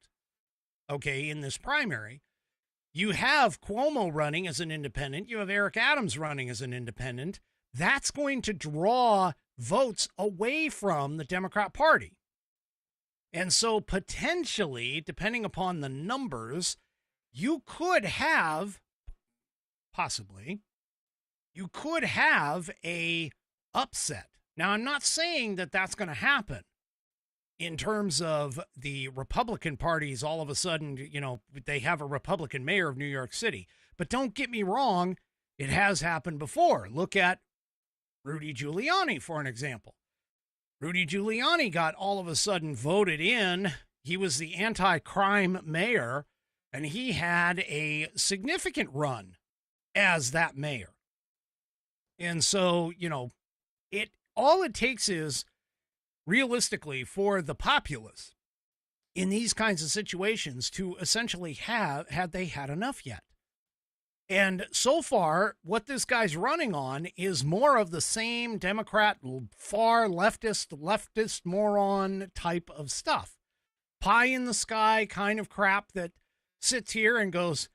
in this primary, you have Cuomo running as an independent, you have Eric Adams running as an independent, that's going to draw votes away from the Democrat Party. And so potentially, depending upon the numbers, you could have a upset. Now, I'm not saying that that's going to happen in terms of the Republican parties. All of a sudden, they have a Republican mayor of New York City. But don't get me wrong, it has happened before. Look at Rudy Giuliani, for an example. Rudy Giuliani got all of a sudden voted in. He was the anti-crime mayor, and he had a significant run as that mayor. And so, all it takes is, realistically, for the populace in these kinds of situations to essentially had they had enough yet? And so far, what this guy's running on is more of the same Democrat, far leftist moron type of stuff. Pie in the sky kind of crap that sits here and goes,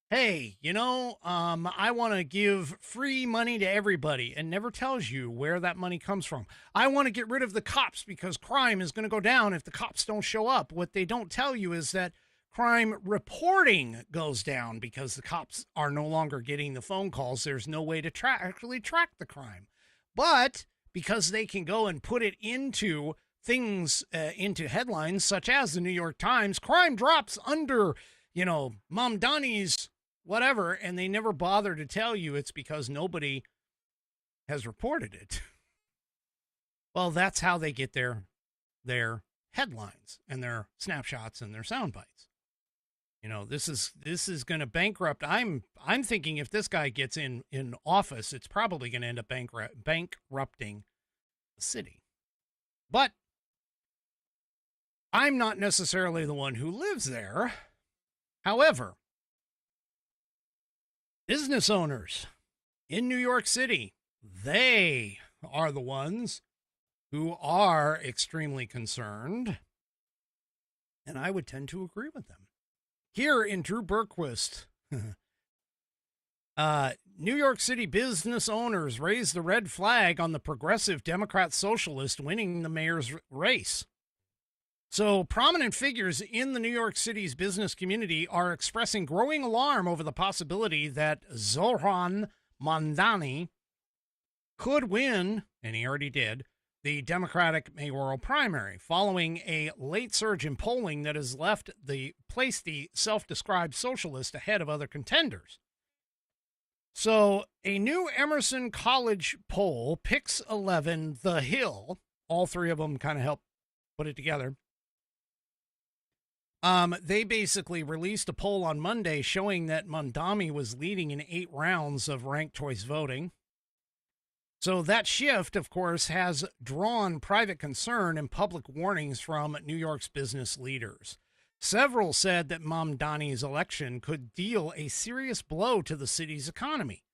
hey, I want to give free money to everybody, and never tells you where that money comes from. I want to get rid of the cops because crime is going to go down if the cops don't show up. What they don't tell you is that crime reporting goes down because the cops are no longer getting the phone calls. There's no way to actually track the crime. But because they can go and put it into things into headlines, such as the New York Times, crime drops under, Mamdani's whatever, and they never bother to tell you it's because nobody has reported it. Well, that's how they get their headlines and their snapshots and their sound bites. This is going to bankrupt. I'm thinking if this guy gets in office, it's probably going to end up bankrupting the city. But I'm not necessarily the one who lives there. However, business owners in New York City, they are the ones who are extremely concerned, and I would tend to agree with them. Here in Drew Berquist, New York City business owners raised the red flag on the progressive Democrat socialist winning the mayor's race. So prominent figures in the New York City's business community are expressing growing alarm over the possibility that Zohran Mamdani could win, and he already did, the Democratic mayoral primary, following a late surge in polling that has placed the self-described socialist ahead of other contenders. So a new Emerson College poll, Pix 11, The Hill, all three of them kind of help put it together. They basically released a poll on Monday showing that Mamdani was leading in 8 rounds of ranked choice voting. So that shift, of course, has drawn private concern and public warnings from New York's business leaders. Several said that Mamdani's election could deal a serious blow to the city's economy,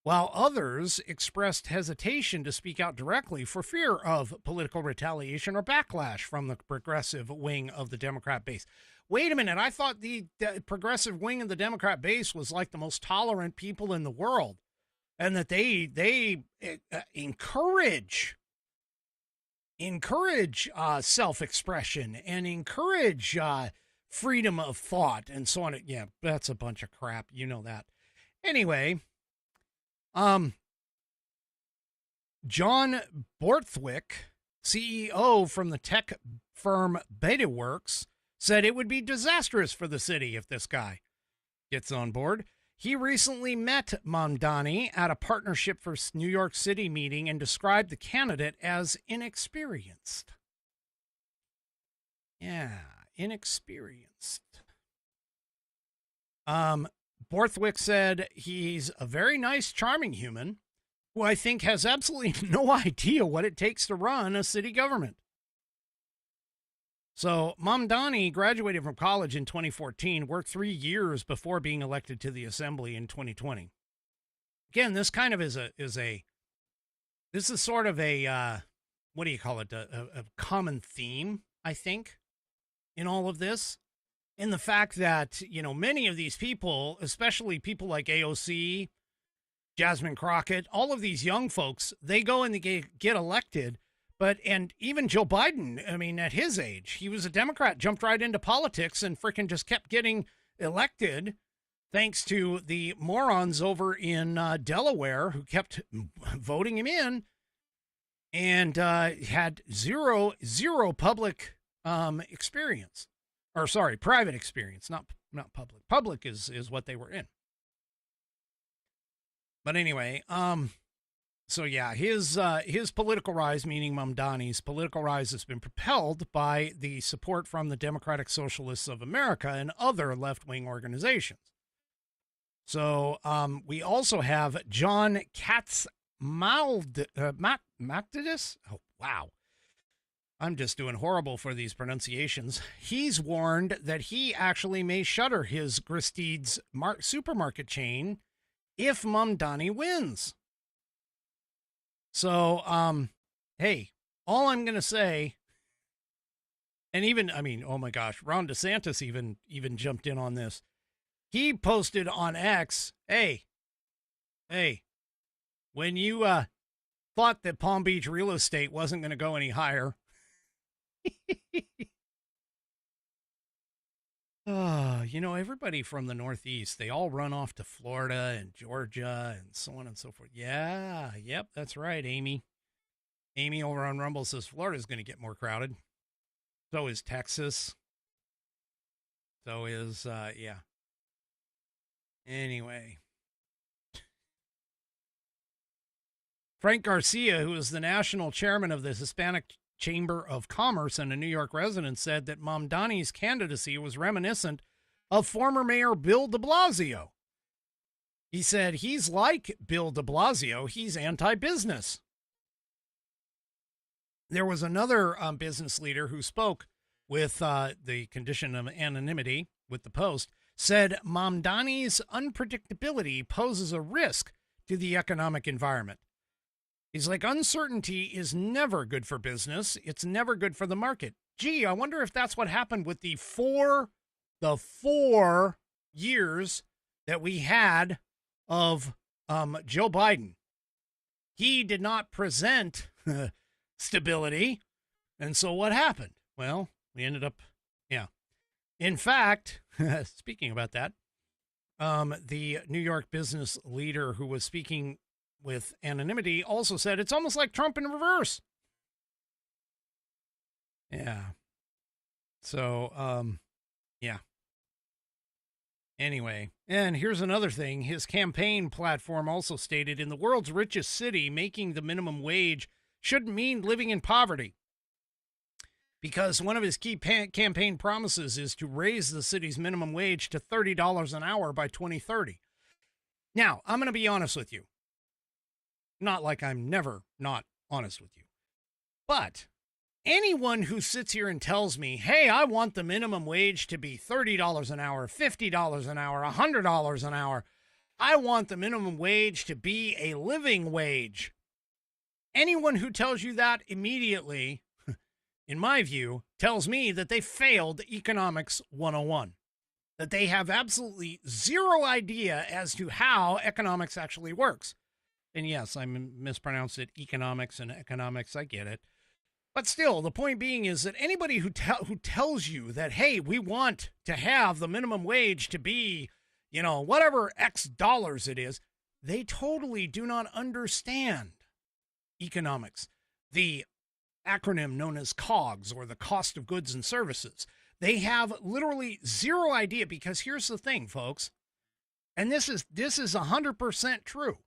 while others expressed hesitation to speak out directly for fear of political retaliation or backlash from the progressive wing of the Democrat base. Wait a minute, I thought the progressive wing of the Democrat base was like the most tolerant people in the world, and that they encourage self-expression and encourage freedom of thought and so on. Yeah, that's a bunch of crap. You know that. Anyway, John Borthwick, CEO from the tech firm BetaWorks, said it would be disastrous for the city if this guy gets on board. He recently met Mamdani at a Partnership for New York City meeting and described the candidate as inexperienced. Yeah, inexperienced. Borthwick said he's a very nice, charming human who I think has absolutely no idea what it takes to run a city government. So Mamdani graduated from college in 2014, worked 3 years before being elected to the assembly in 2020. Again, this kind of is sort of a, what do you call it? A common theme, I think, in all of this. In the fact that, many of these people, especially people like AOC, Jasmine Crockett, all of these young folks, they go and they get elected. And even Joe Biden, I mean, at his age, he was a Democrat, jumped right into politics and freaking just kept getting elected thanks to the morons over in Delaware who kept voting him in and had zero public experience. Or sorry, private experience, not public. Public is what they were in. But anyway, so yeah, his political rise, meaning Mamdani's political rise, has been propelled by the support from the Democratic Socialists of America and other left-wing organizations. So we also have John Katzmaldidis. Oh, wow. I'm just doing horrible for these pronunciations. He's warned that he actually may shutter his Gristedes supermarket chain if Mamdani wins. So, hey, all I'm going to say, and even, I mean, oh my gosh, Ron DeSantis even jumped in on this. He posted on X, hey, when you thought that Palm Beach real estate wasn't going to go any higher, everybody from the Northeast, they all run off to Florida and Georgia and so on and so forth. Yeah, yep, that's right, Amy. Amy over on Rumble says Florida's going to get more crowded. So is Texas. So is, yeah. Anyway. Frank Garcia, who is the national chairman of the Hispanic Chamber of Commerce and a New York resident, said that Mamdani's candidacy was reminiscent of former Mayor Bill de Blasio. He said he's like Bill de Blasio. He's anti-business. There was another business leader who spoke with the condition of anonymity with the Post, said Mamdani's unpredictability poses a risk to the economic environment. He's like, uncertainty is never good for business. It's never good for the market. Gee, I wonder if that's what happened with the four years that we had of Joe Biden. He did not present stability. And so what happened? Well, we ended up, yeah. In fact, speaking about that, the New York business leader who was speaking with anonymity also said it's almost like Trump in reverse. Yeah. So, yeah. Anyway, and here's another thing. His campaign platform also stated in the world's richest city, making the minimum wage shouldn't mean living in poverty. Because one of his key campaign promises is to raise the city's minimum wage to $30 an hour by 2030. Now, I'm going to be honest with you. Not like I'm never not honest with you. But anyone who sits here and tells me, hey, I want the minimum wage to be $30 an hour, $50 an hour, $100 an hour. I want the minimum wage to be a living wage. Anyone who tells you that immediately, in my view, tells me that they failed Economics 101. That they have absolutely zero idea as to how economics actually works. And yes, I mispronounced it, economics and economics. I get it. But still, the point being is that anybody who tells you that, hey, we want to have the minimum wage to be, whatever X dollars it is, they totally do not understand economics, the acronym known as COGS, or the cost of goods and services. They have literally zero idea, because here's the thing, folks, and this is 100% true.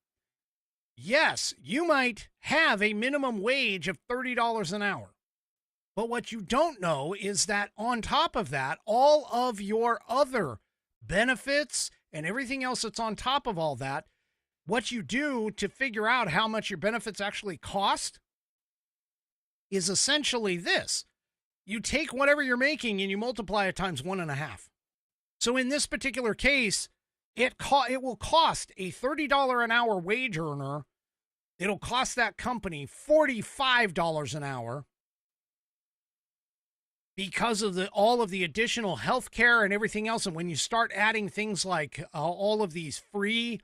Yes, you might have a minimum wage of $30 an hour. But what you don't know is that on top of that, all of your other benefits and everything else that's on top of all that, what you do to figure out how much your benefits actually cost is essentially this. You take whatever you're making and you multiply it times 1.5. So in this particular case, it will cost a $30 an hour wage earner. It'll cost that company $45 an hour because of all of the additional health care and everything else. And when you start adding things like all of these free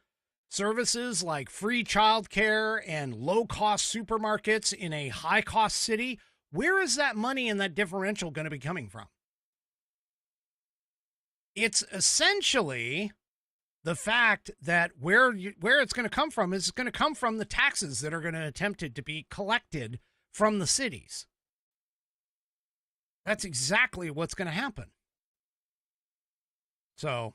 services like free childcare and low-cost supermarkets in a high-cost city, where is that money and that differential going to be coming from? It's essentially the fact that where it's going to come from is going to come from the taxes that are going to attempt to be collected from the cities. That's exactly what's going to happen. So,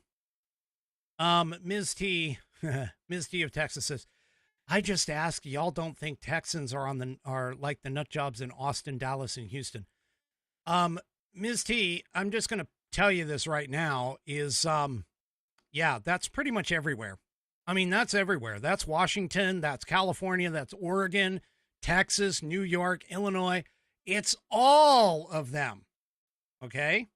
Ms. T of Texas says, I just ask, y'all don't think Texans are like the nut jobs in Austin, Dallas, and Houston. Ms. T, I'm just going to tell you this right now is, yeah, that's pretty much everywhere. I mean, that's everywhere. That's Washington, that's California, that's Oregon, Texas, New York, Illinois. It's all of them. Okay?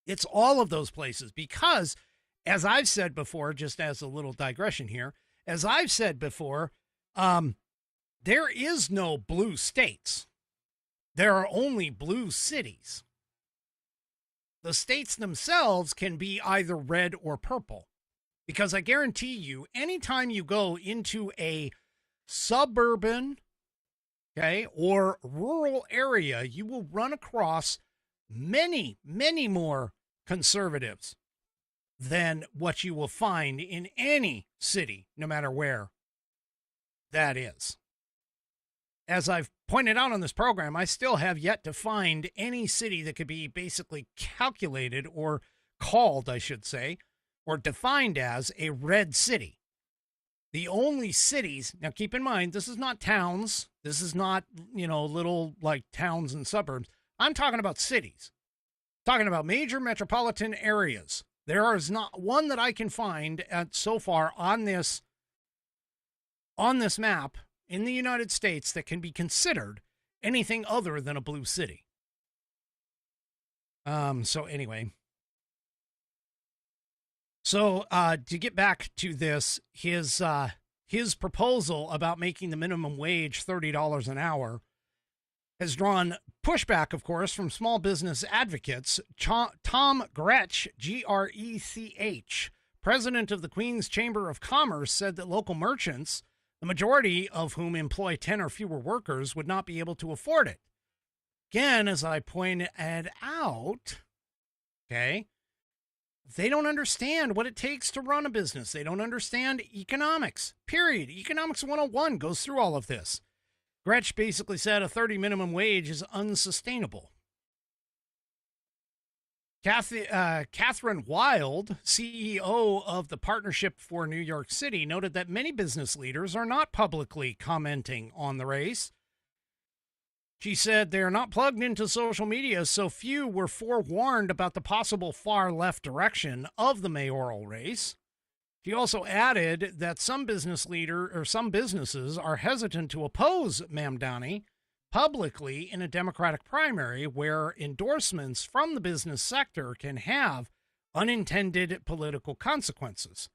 It's all of those places because, as I've said before, just as a little digression here, as I've said before, there is no blue states. There are only blue cities. The states themselves can be either red or purple. Because I guarantee you, anytime you go into a suburban, okay, or rural area, you will run across many, many more conservatives than what you will find in any city, no matter where that is. as I've pointed out on this program, I still have yet to find any city that could be basically calculated or called, I should say, or defined as a red city. The only cities, now keep in mind, this is not towns. This is not, little like towns and suburbs. I'm talking about cities, talking about major metropolitan areas. There is not one that I can find so far on this map in the United States that can be considered anything other than a blue city. So anyway. So to get back to this, his proposal about making the minimum wage $30 an hour has drawn pushback, of course, from small business advocates. Tom Gretsch, Grech, president of the Queen's Chamber of Commerce, said that local merchants, the majority of whom employ 10 or fewer workers, would not be able to afford it. Again, as I pointed out, okay, they don't understand what it takes to run a business. They don't understand economics, period. Economics 101 goes through all of this. Gretsch basically said a 30 minimum wage is unsustainable. Catherine Wild, CEO of the Partnership for New York City, noted that many business leaders are not publicly commenting on the race. She said they are not plugged into social media, so few were forewarned about the possible far left direction of the mayoral race. She also added that some businesses are hesitant to oppose Mamdani publicly in a Democratic primary where endorsements from the business sector can have unintended political consequences.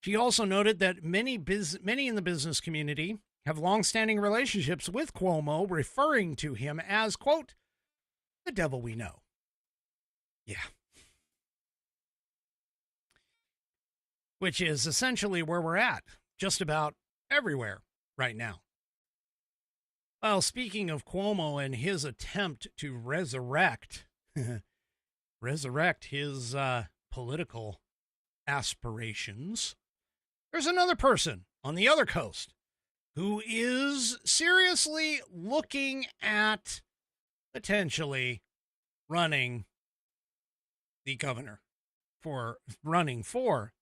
She also noted that many in the business community have longstanding relationships with Cuomo, referring to him as, quote, the devil we know. Yeah. Which is essentially where we're at, just about everywhere right now. Well, speaking of Cuomo and his attempt to resurrect his political aspirations, there's another person on the other coast who is seriously looking at potentially running the governor for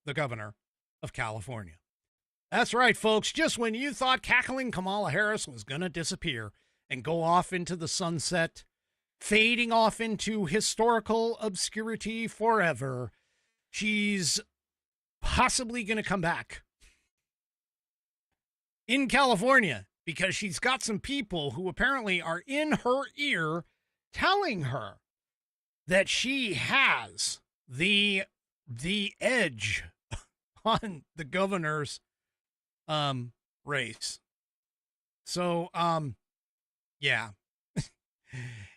the governor of California. That's right, folks. Just when you thought cackling Kamala Harris was going to disappear and go off into the sunset, fading off into historical obscurity forever, she's possibly going to come back in California because she's got some people who apparently are in her ear telling her that she has the edge on the governor's race. So yeah.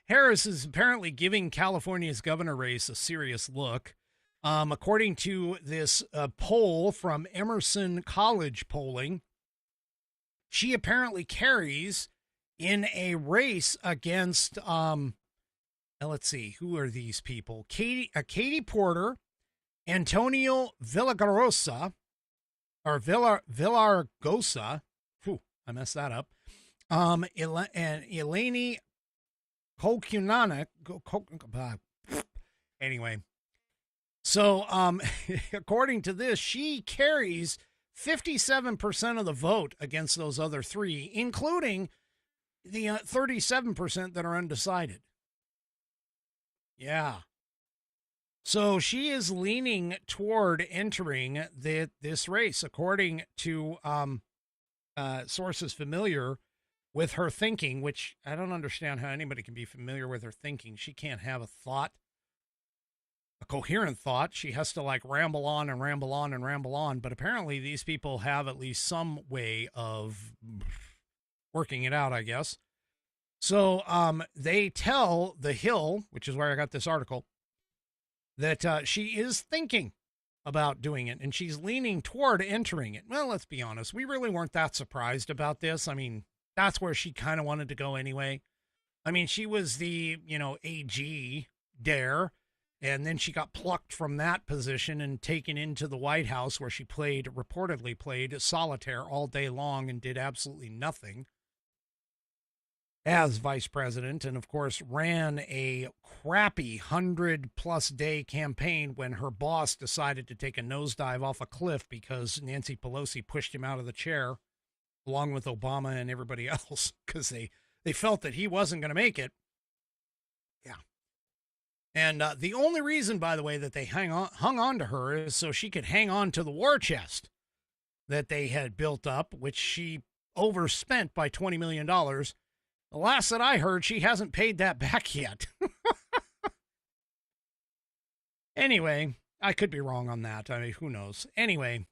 Harris is apparently giving California's governor race a serious look. According to this poll from Emerson College polling, she apparently carries in a race against let's see, who are these people? Katie Porter, Antonio Villaraigosa, Whew, I messed that up. And Eleni Kokunana. Anyway, so according to this, she carries 57% of the vote against those other three, including the 37% that are undecided. Yeah. So she is leaning toward entering this race, according to sources familiar with her thinking, which I don't understand how anybody can be familiar with her thinking. She can't have a coherent thought. She has to like ramble on and ramble on and ramble on. But apparently these people have at least some way of working it out, I guess. So they tell The Hill, which is where I got this article, that she is thinking about doing it, and she's leaning toward entering it. Well, let's be honest. We really weren't that surprised about this. I mean, that's where she kind of wanted to go anyway. I mean, she was the, AG there, and then she got plucked from that position and taken into the White House, where she reportedly played solitaire all day long and did absolutely nothing. as vice president, and of course ran a crappy 100+ day campaign when her boss decided to take a nosedive off a cliff because Nancy Pelosi pushed him out of the chair along with Obama and everybody else because they felt that he wasn't going to make it. Yeah. And the only reason, by the way, that they hung on to her is so she could hang on to the war chest that they had built up, which she overspent by $20 million. The last that I heard, she hasn't paid that back yet. Anyway, I could be wrong on that. I mean, who knows? Anyway,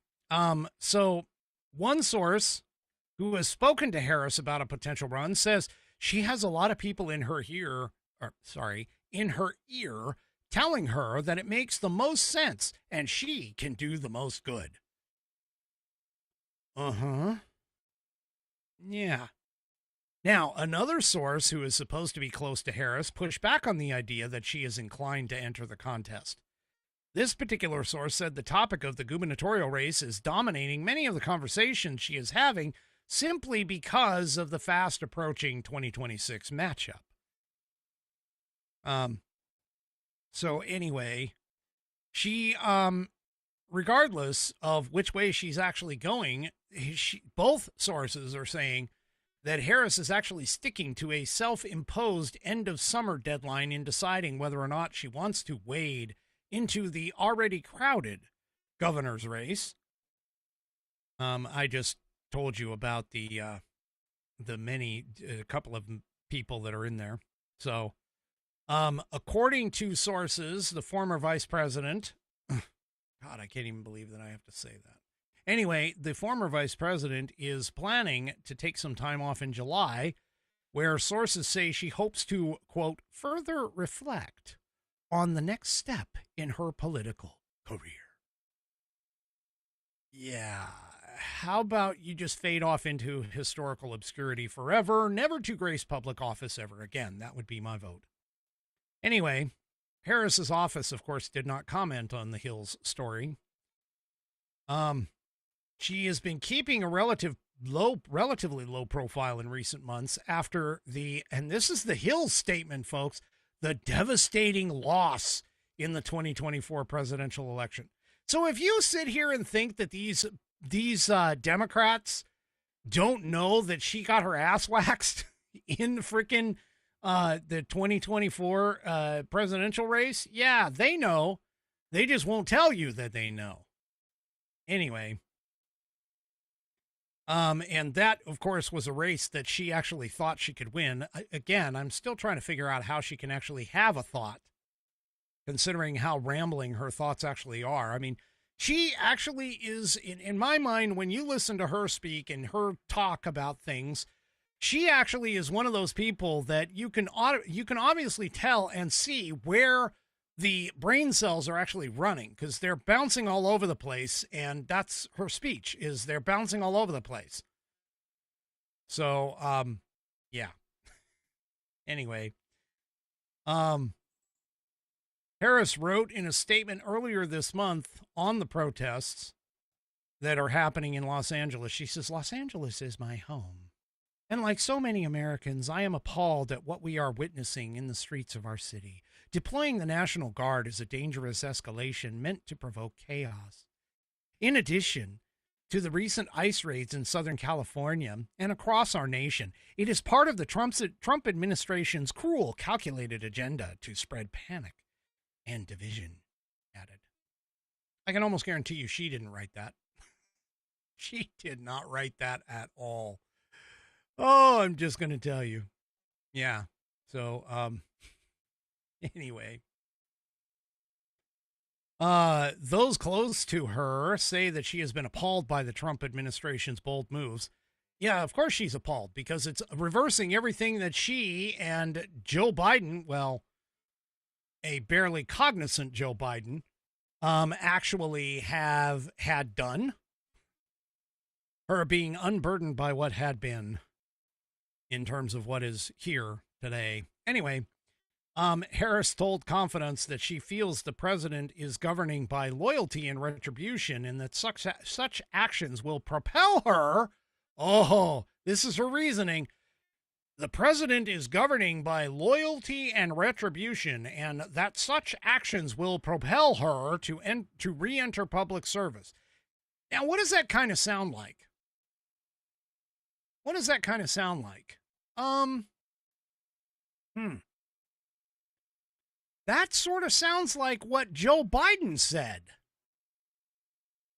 so one source who has spoken to Harris about a potential run says she has a lot of people in her ear telling her that it makes the most sense and she can do the most good. Yeah. Now, another source who is supposed to be close to Harris pushed back on the idea that she is inclined to enter the contest. This particular source said the topic of the gubernatorial race is dominating many of the conversations she is having simply because of the fast approaching 2026 matchup. So anyway, she, regardless of which way she's actually going, both sources are saying that Harris is actually sticking to a self-imposed end of summer deadline in deciding whether or not she wants to wade into the already crowded governor's race. I just told you about the couple of people that are in there. So, according to sources, the former vice president, God, I can't even believe that I have to say that. Anyway, the former vice president is planning to take some time off in July, where sources say she hopes to, quote, further reflect on the next step in her political career. Yeah, how about you just fade off into historical obscurity forever, never to grace public office ever again? That would be my vote. Anyway, Harris's office, of course, did not comment on the Hills story. She has been keeping a relatively low profile in recent months after and this is the Hills statement, folks, the devastating loss in the 2024 presidential election. So if you sit here and think that these Democrats don't know that she got her ass waxed in the freaking the 2024 presidential race, yeah, they know. They just won't tell you that they know. Anyway, and that, of course, was a race that she actually thought she could win. Again, I'm still trying to figure out how she can actually have a thought, considering how rambling her thoughts actually are. I mean, she actually is, in my mind, when you listen to her speak and her talk about things, she actually is one of those people that you can obviously tell and see where the brain cells are actually running, because they're bouncing all over the place, and that's her speech, is they're bouncing all over the place. So, yeah. Anyway, Harris wrote in a statement earlier this month on the protests that are happening in Los Angeles. She says, "Los Angeles is my home. And like so many Americans, I am appalled at what we are witnessing in the streets of our city. Deploying the National Guard is a dangerous escalation meant to provoke chaos. In addition to the recent ICE raids in Southern California and across our nation, it is part of the Trump administration's cruel, calculated agenda to spread panic and division," added. I can almost guarantee you she didn't write that. She did not write that at all. Oh, I'm just going to tell you. Yeah. So, anyway, those close to her say that she has been appalled by the Trump administration's bold moves. Yeah, of course she's appalled, because it's reversing everything that she and Joe Biden, well, a barely cognizant Joe Biden, actually have had done. Her being unburdened by what had been in terms of what is here today. Anyway, Harris told Confidence that she feels the president is governing by loyalty and retribution, and that such actions will propel her. Oh, this is her reasoning. The president is governing by loyalty and retribution, and that such actions will propel her to re-enter public service. Now, what does that kind of sound like? What does that kind of sound like? That sort of sounds like what Joe Biden said.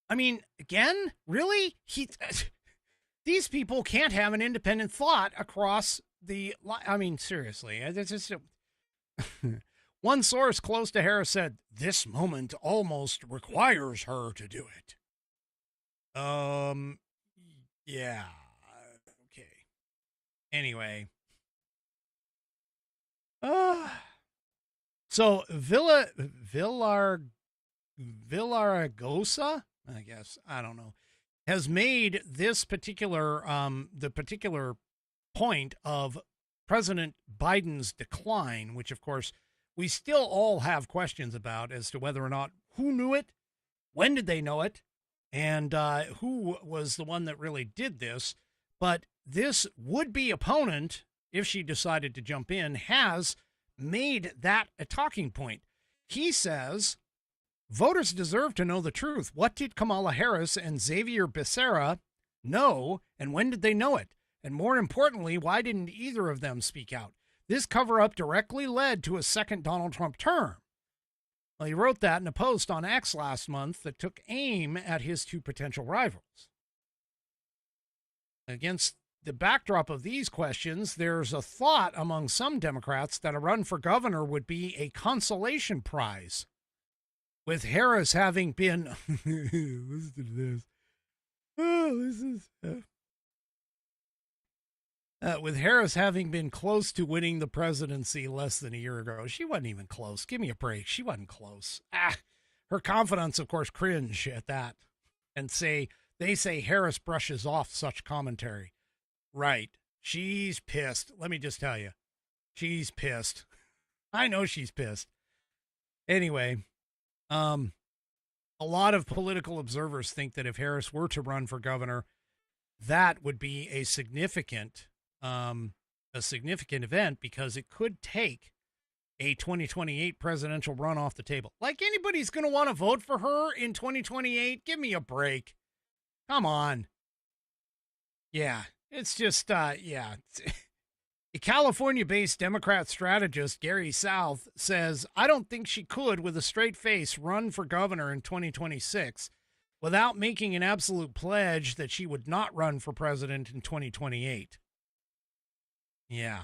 I mean, again, really? These people can't have an independent thought across the... I mean, seriously. It's just... One source close to Harris said, this moment almost requires her to do it. Yeah. Okay. Anyway. So Villaragosa, I guess, I don't know, has made this particular, the particular point of President Biden's decline, which of course we still all have questions about as to whether or not who knew it, when did they know it, and who was the one that really did this. But this would-be opponent, if she decided to jump in, has made that a talking point. He says, voters deserve to know the truth. What did Kamala Harris and Xavier Becerra know, and when did they know it? And more importantly, why didn't either of them speak out? This cover-up directly led to a second Donald Trump term. Well, he wrote that in a post on X last month that took aim at his two potential rivals. Against the backdrop of these questions, there's a thought among some Democrats that a run for governor would be a consolation prize. With Harris having been... listen to this. Oh, this is... with Harris having been close to winning the presidency less than a year ago. She wasn't even close. Give me a break. She wasn't close. Her confidants, of course, cringe at that and they say Harris brushes off such commentary. Right. She's pissed. Let me just tell you. She's pissed. I know she's pissed. Anyway, a lot of political observers think that if Harris were to run for governor, that would be a significant event, because it could take a 2028 presidential run off the table. Like anybody's going to want to vote for her in 2028? Give me a break. Come on. Yeah, it's just, yeah. A California-based Democrat strategist, Gary South, says, I don't think she could, with a straight face, run for governor in 2026 without making an absolute pledge that she would not run for president in 2028. Yeah.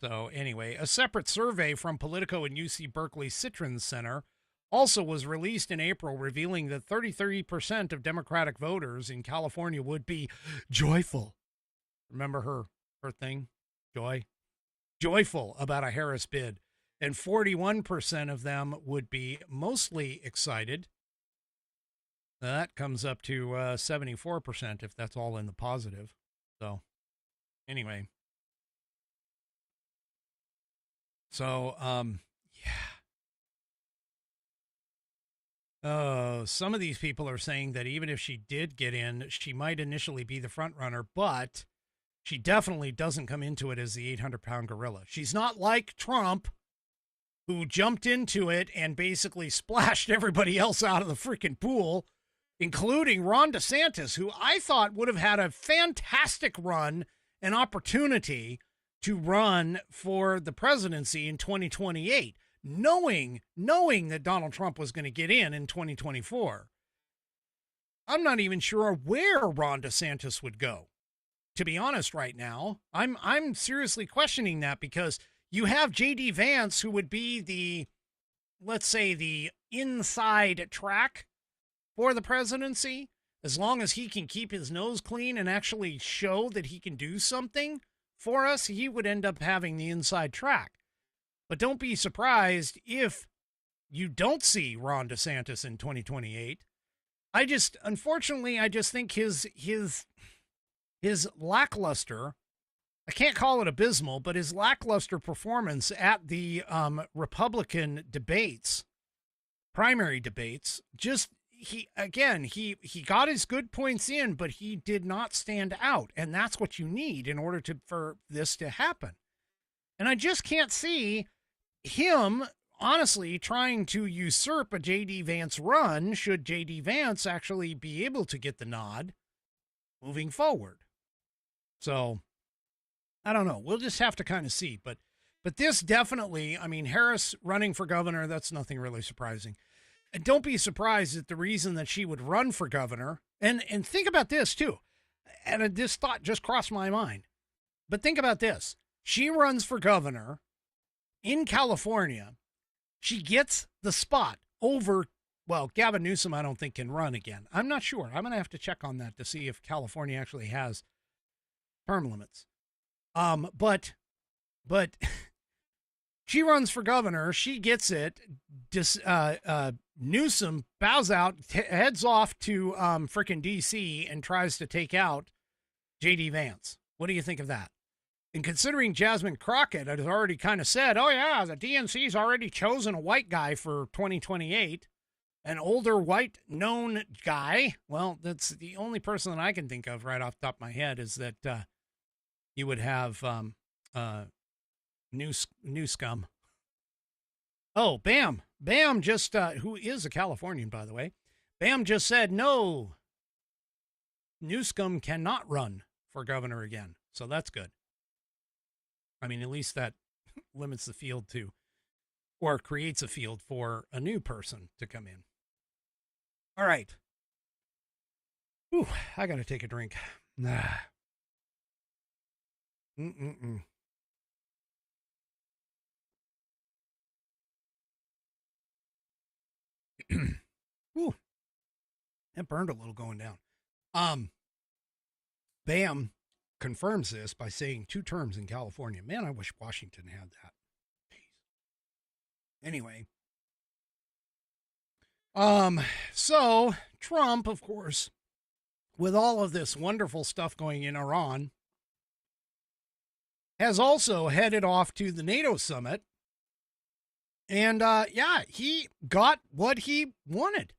So anyway, a separate survey from Politico and UC Berkeley Citron Center also was released in April, revealing that 33% of Democratic voters in California would be joyful. Remember her thing? Joyful about a Harris bid. And 41% of them would be mostly excited. That comes up to 74% if that's all in the positive. So, anyway. So, yeah. Oh, some of these people are saying that even if she did get in, she might initially be the front runner, but she definitely doesn't come into it as the 800-pound gorilla. She's not like Trump, who jumped into it and basically splashed everybody else out of the freaking pool, including Ron DeSantis, who I thought would have had a fantastic run and opportunity to run for the presidency in 2028, knowing that Donald Trump was going to get in 2024. I'm not even sure where Ron DeSantis would go. To be honest right now, I'm seriously questioning that, because you have J.D. Vance, who would be the, let's say, the inside track for the presidency. As long as he can keep his nose clean and actually show that he can do something for us, he would end up having the inside track. But don't be surprised if you don't see Ron DeSantis in 2028. Unfortunately, I just think his lackluster, I can't call it abysmal, but his lackluster performance at the Republican debates, primary debates, just, he got his good points in, but he did not stand out. And that's what you need in order for this to happen. And I just can't see him honestly trying to usurp a J.D. Vance run should J.D. Vance actually be able to get the nod moving forward. So I don't know. We'll just have to kind of see. But this definitely, I mean, Harris running for governor, that's nothing really surprising. And don't be surprised at the reason that she would run for governor. And think about this too. And this thought just crossed my mind. But think about this. She runs for governor in California. She gets the spot over, well, Gavin Newsom, I don't think can run again. I'm not sure. I'm going to have to check on that to see if California actually has term limits. But she runs for governor. She gets it. Newsom bows out, heads off to frickin' D.C. and tries to take out J.D. Vance. What do you think of that? And considering Jasmine Crockett has already kind of said, oh, yeah, the DNC's already chosen a white guy for 2028, an older white known guy. Well, that's the only person that I can think of right off the top of my head is that you would have new scum. Oh, Bam. Bam just, who is a Californian, by the way. Bam just said, no, Newscomb cannot run for governor again. So that's good. I mean, at least that limits the field to, or creates a field for a new person to come in. All right. Whew, I got to take a drink. Ooh, that burned a little going down. Bam confirms this by saying 2 terms in California. Man, I wish Washington had that. Jeez. Anyway. So Trump, of course, with all of this wonderful stuff going in Iran, has also headed off to the NATO summit. And, yeah, he got what he wanted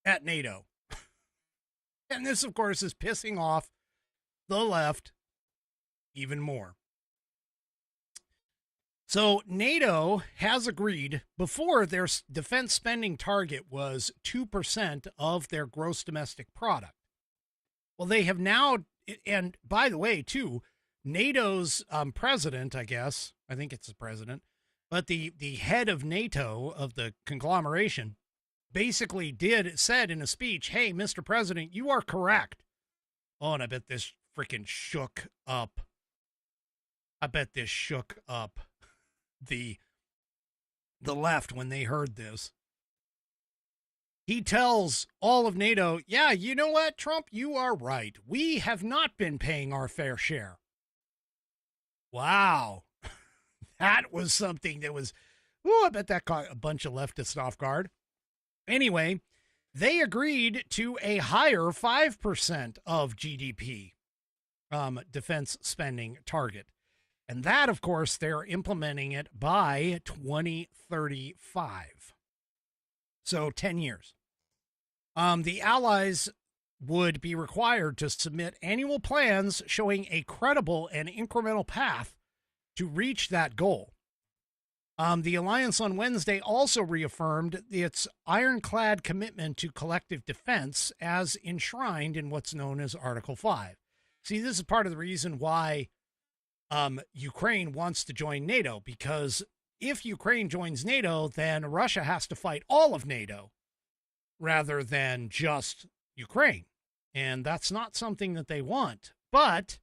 at NATO. And this, of course, is pissing off the left even more. So NATO has agreed before their defense spending target was 2% of their gross domestic product. Well, they have now, and by the way, too, NATO's president, I think it's the president, but the head of NATO, of the conglomeration, basically said in a speech, hey, Mr. President, you are correct. Oh, and I bet this freaking shook up. The left when they heard this. He tells all of NATO, yeah, you know what, Trump, you are right. We have not been paying our fair share. Wow. That was something that was, I bet that caught a bunch of leftists off guard. Anyway, they agreed to a higher 5% of GDP defense spending target. And that, of course, they're implementing it by 2035. So 10 years. The allies would be required to submit annual plans showing a credible and incremental path to reach that goal. The alliance on Wednesday also reaffirmed its ironclad commitment to collective defense as enshrined in what's known as Article 5. See, this is part of the reason why Ukraine wants to join NATO, because if Ukraine joins NATO, then Russia has to fight all of NATO rather than just Ukraine. And that's not something that they want. But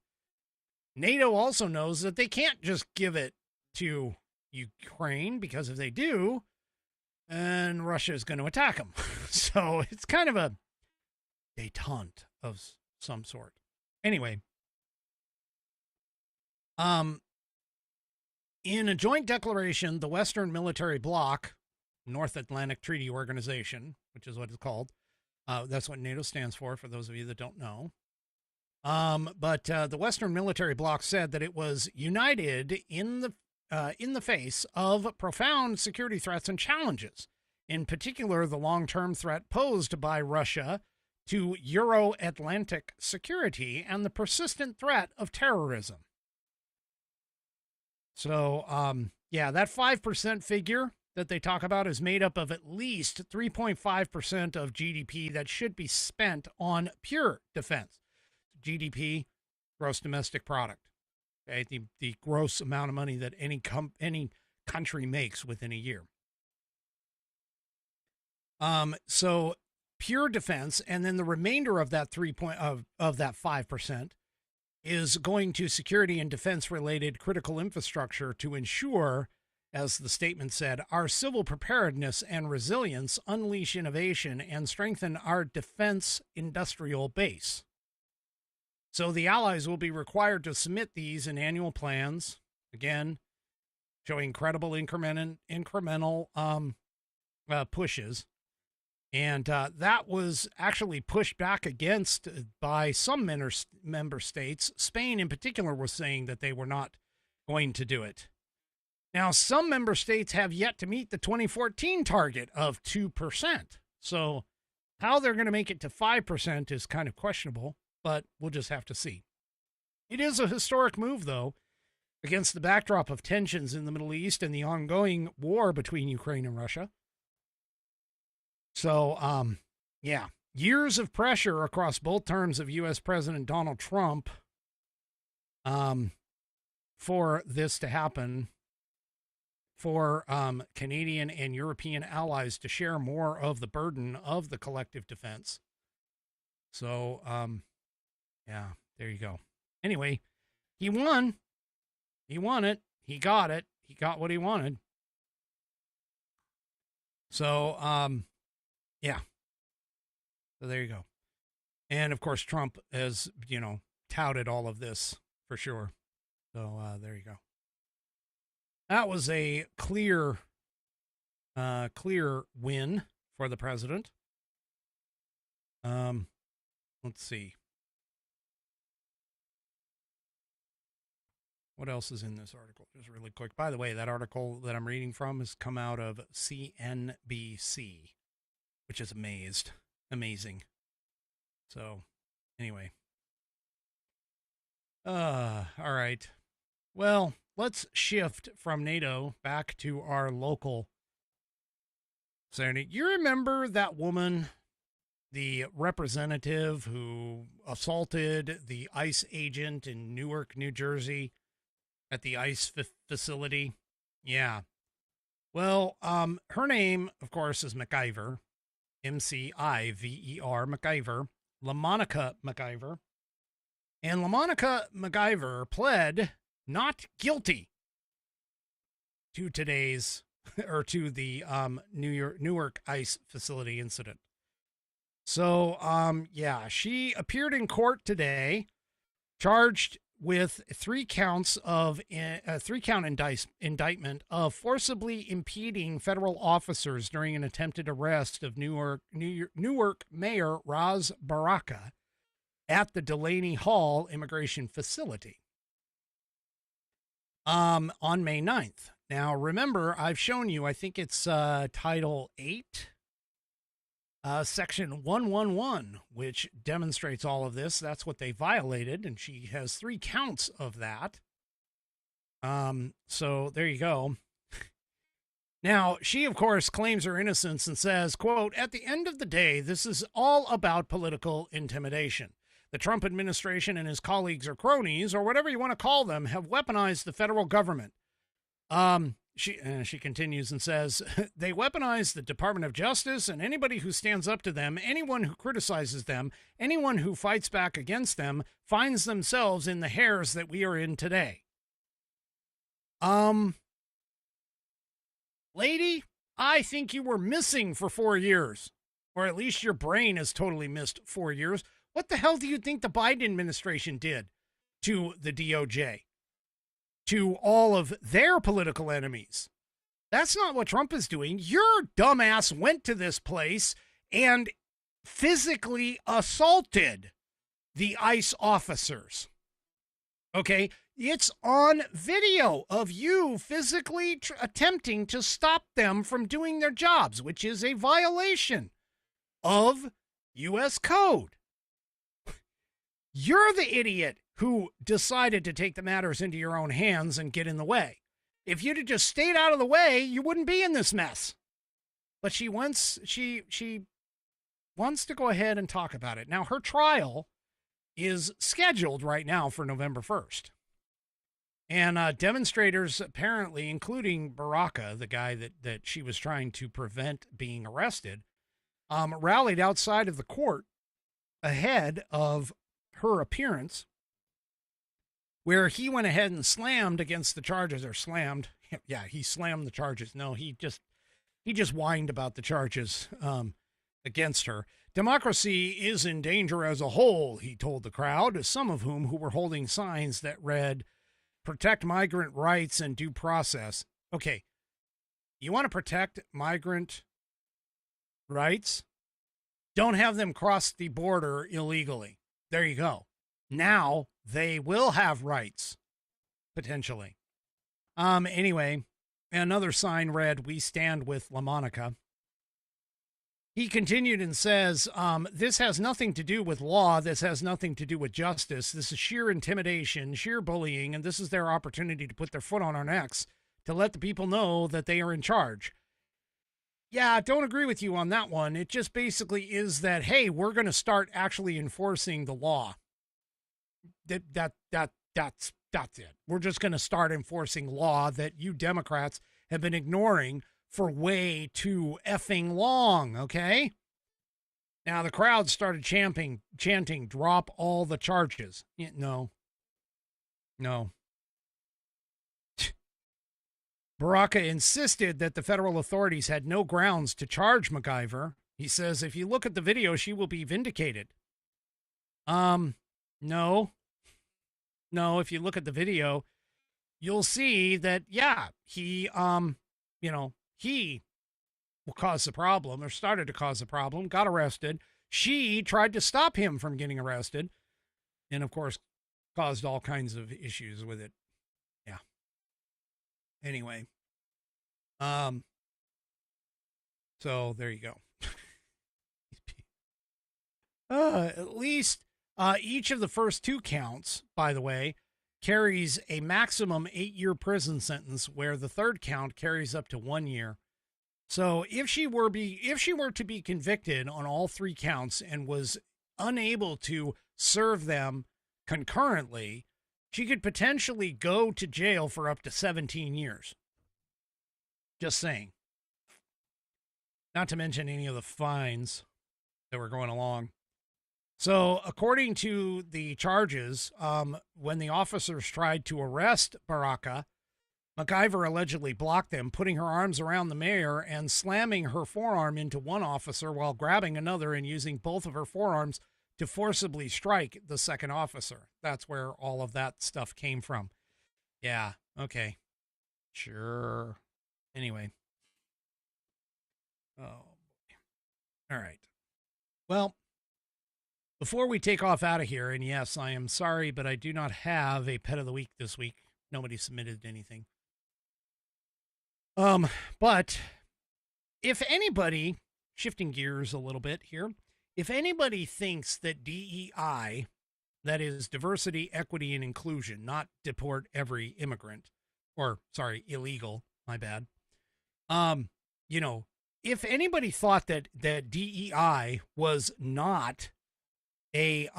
NATO also knows that they can't just give it to Ukraine, because if they do, then Russia is going to attack them. So it's kind of a detente of some sort. Anyway, in a joint declaration, the Western Military Bloc, North Atlantic Treaty Organization, which is what it's called, that's what NATO stands for those of you that don't know. But the Western Military Bloc said that it was united in the face of profound security threats and challenges, in particular the long-term threat posed by Russia to Euro-Atlantic security and the persistent threat of terrorism. So, yeah, that 5% figure that they talk about is made up of at least 3.5% of GDP that should be spent on pure defense. GDP, gross domestic product, okay? The gross amount of money that any country makes within a year. So pure defense, and then the remainder of that of that 5% is going to security and defense related critical infrastructure to ensure, as the statement said, our civil preparedness and resilience, unleash innovation, and strengthen our defense industrial base. So the allies will be required to submit these in annual plans, again, showing credible incremental pushes. And that was actually pushed back against by some member states. Spain in particular was saying that they were not going to do it. Now, some member states have yet to meet the 2014 target of 2%. So how they're going to make it to 5% is kind of questionable, but we'll just have to see. It is a historic move, though, against the backdrop of tensions in the Middle East and the ongoing war between Ukraine and Russia. So, yeah, years of pressure across both terms of U.S. President Donald Trump for this to happen, for Canadian and European allies to share more of the burden of the collective defense. So, yeah, there you go. Anyway, he won. He won it. He got it. He got what he wanted. So, yeah. So there you go. And of course, Trump has, touted all of this for sure. So there you go. That was a clear win for the president. Let's see. What else is in this article? Just really quick. By the way, that article that I'm reading from has come out of CNBC, which is amazing. So, anyway. All right. Well, let's shift from NATO back to our local senator. You remember that woman, the representative who assaulted the ICE agent in Newark, New Jersey at the ICE facility? Yeah. Well, her name, of course, is McIver. MCIVER, McIver, LaMonica McIver. And LaMonica McIver pled not guilty to today's, or to the Newark ICE facility incident. So, yeah, she appeared in court today, charged with three count indictment of forcibly impeding federal officers during an attempted arrest of Newark Mayor Ras Baraka at the Delaney Hall immigration facility on May 9th. Now, remember, I've shown you, I think it's Title 8, Section 111, which demonstrates all of this. That's what they violated, and she has 3 counts of that. So there you go. Now, she, of course, claims her innocence and says, quote, "At the end of the day, this is all about political intimidation. The Trump administration and his colleagues or cronies, or whatever you want to call them, have weaponized the federal government." She continues and says, "They weaponize the Department of Justice and anybody who stands up to them, anyone who criticizes them, anyone who fights back against them, finds themselves in the hairs that we are in today." Lady, I think you were missing for 4 years, or at least your brain has totally missed 4 years. What the hell do you think the Biden administration did to the DOJ? To all of their political enemies? That's not what Trump is doing. Your dumbass went to this place and physically assaulted the ICE officers. Okay. It's on video of you physically attempting to stop them from doing their jobs, which is a violation of U.S. code. You're the idiot who decided to take the matters into your own hands and get in the way. If you'd have just stayed out of the way, you wouldn't be in this mess. But she wants to go ahead and talk about it. Now, her trial is scheduled right now for November 1st. And demonstrators, apparently, including Baraka, the guy that she was trying to prevent being arrested, rallied outside of the court ahead of her appearance, where he went ahead and slammed against the charges, or slammed. Yeah, he slammed the charges. No, he just whined about the charges against her. Democracy is in danger as a whole, he told the crowd, some of whom who were holding signs that read, "Protect migrant rights and due process." Okay, you want to protect migrant rights? Don't have them cross the border illegally. There you go. Now they will have rights, potentially. Anyway, another sign read, "We stand with LaMonica." He continued and says, this has nothing to do with law. This has nothing to do with justice. This is sheer intimidation, sheer bullying, and this is their opportunity to put their foot on our necks, to let the people know that they are in charge. Yeah, don't agree with you on that one. It just basically is that, hey, we're going to start actually enforcing the law. That's it. We're just going to start enforcing law that you Democrats have been ignoring for way too effing long, okay? Now, the crowd started chanting, "Drop all the charges." No. Baraka insisted that the federal authorities had no grounds to charge MacIver. He says, if you look at the video, she will be vindicated. No, if you look at the video, you'll see that, yeah, he will cause the problem, or started to cause the problem, got arrested. She tried to stop him from getting arrested, and of course, caused all kinds of issues with it. Yeah. Anyway. So there you go. At least, each of the first two counts, by the way, carries a maximum 8-year prison sentence, where the third count carries up to 1 year. So if she were to be convicted on all three counts and was unable to serve them concurrently, she could potentially go to jail for up to 17 years. Just saying. Not to mention any of the fines that were going along. So, according to the charges, when the officers tried to arrest Baraka, MacIver allegedly blocked them, putting her arms around the mayor and slamming her forearm into one officer while grabbing another and using both of her forearms to forcibly strike the second officer. That's where all of that stuff came from. Yeah, okay. Sure. Anyway. Oh, boy. All right. Well, before we take off out of here, and yes, I am sorry, but I do not have a pet of the week this week. Nobody submitted anything. But if anybody, shifting gears a little bit here, if anybody thinks that DEI, that is diversity, equity, and inclusion, not deport every immigrant, or sorry, illegal, my bad. If anybody thought that DEI was not a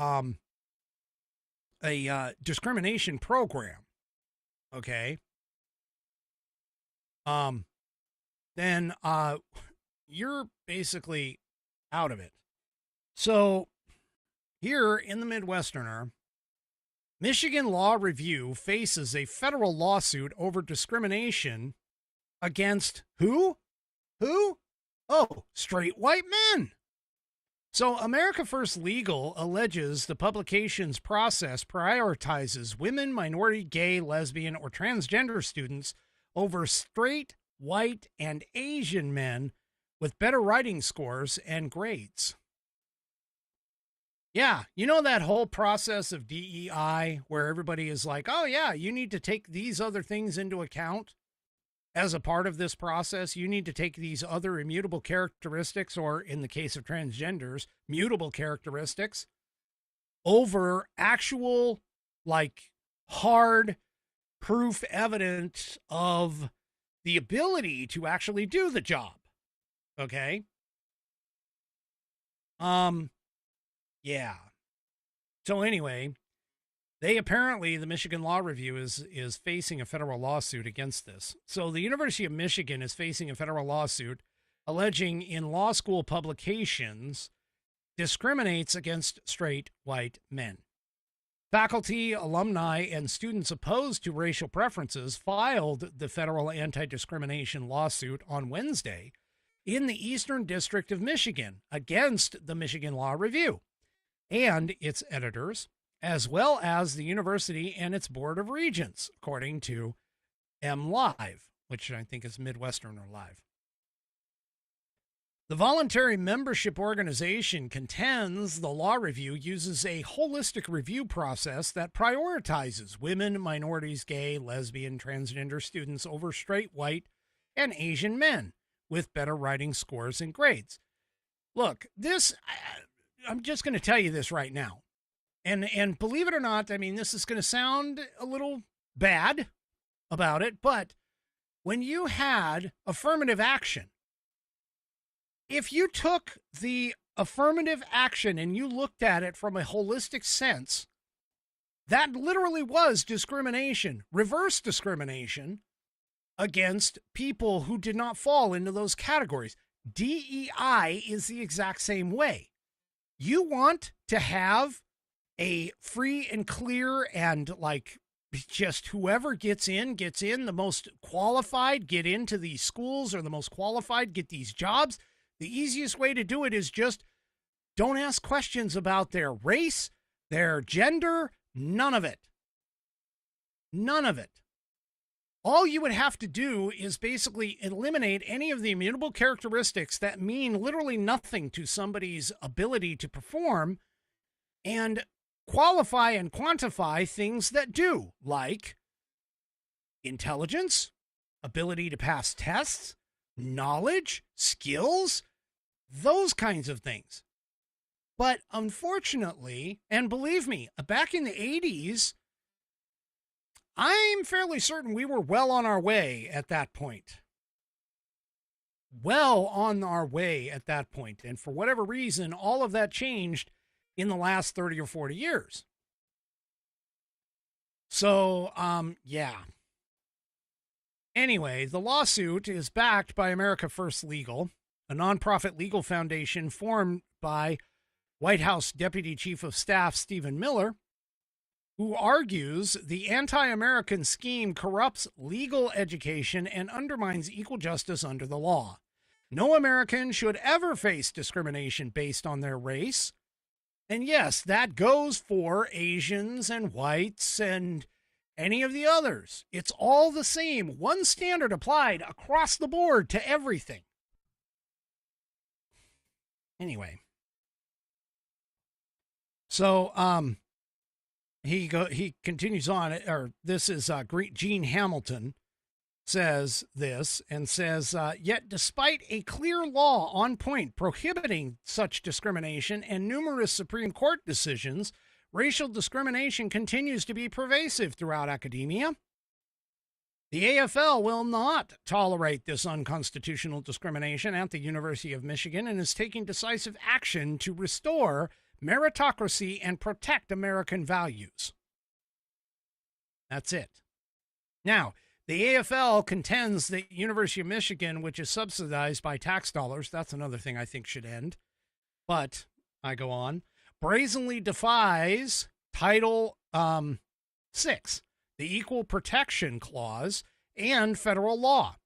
discrimination program, okay, then you're basically out of it. So here in the Midwesterner, Michigan Law Review faces a federal lawsuit over discrimination against who? Oh, straight white men. So America First Legal alleges the publication's process prioritizes women, minority, gay, lesbian, or transgender students over straight, white, and Asian men with better writing scores and grades. Yeah, you know that whole process of DEI where everybody is like, oh, yeah, you need to take these other things into account as a part of this process. You need to take these other immutable characteristics, or in the case of transgenders, mutable characteristics, over actual, like, hard proof evidence of the ability to actually do the job. Okay? Yeah. So anyway, the Michigan Law Review is facing a federal lawsuit against this. So the University of Michigan is facing a federal lawsuit alleging in law school publications discriminates against straight white men. Faculty, alumni, and students opposed to racial preferences filed the federal anti-discrimination lawsuit on Wednesday in the Eastern District of Michigan against the Michigan Law Review and its editors, as well as the university and its board of regents, according to MLive, which I think is Midwestern or Live. The voluntary membership organization contends the law review uses a holistic review process that prioritizes women, minorities, gay, lesbian, transgender students over straight, white, and Asian men with better writing scores and grades. Look, I'm just going to tell you this right now. And believe it or not, I mean, this is going to sound a little bad about it, but when you had affirmative action, if you took the affirmative action and you looked at it from a holistic sense, that literally was discrimination, reverse discrimination against people who did not fall into those categories. DEI is the exact same way. You want to have a free and clear and like just whoever gets in, the most qualified get into these schools, or the most qualified get these jobs. The easiest way to do it is just don't ask questions about their race, their gender, none of it. None of it. All you would have to do is basically eliminate any of the immutable characteristics that mean literally nothing to somebody's ability to perform, and qualify and quantify things that do, like intelligence, ability to pass tests, knowledge, skills, those kinds of things. But unfortunately, and believe me, back in the 80s, I'm fairly certain we were well on our way at that point. Well on our way at that point. And for whatever reason, all of that changed in the last 30 or 40 years. So, yeah. Anyway, the lawsuit is backed by America First Legal, a nonprofit legal foundation formed by White House Deputy Chief of Staff Stephen Miller, who argues the anti-American scheme corrupts legal education and undermines equal justice under the law. No American should ever face discrimination based on their race. And yes, that goes for Asians and whites and any of the others. It's all the same. One standard applied across the board to everything. Anyway. So, he continues on, or this is Gene Hamilton says this and says, yet despite a clear law on point prohibiting such discrimination and numerous Supreme Court decisions, racial discrimination continues to be pervasive throughout academia. The AFL will not tolerate this unconstitutional discrimination at the University of Michigan and is taking decisive action to restore meritocracy and protect American values. That's it. Now, the AFL contends that University of Michigan, which is subsidized by tax dollars, that's another thing I think should end. But I go on, brazenly defies Title VI, the Equal Protection Clause, and federal law,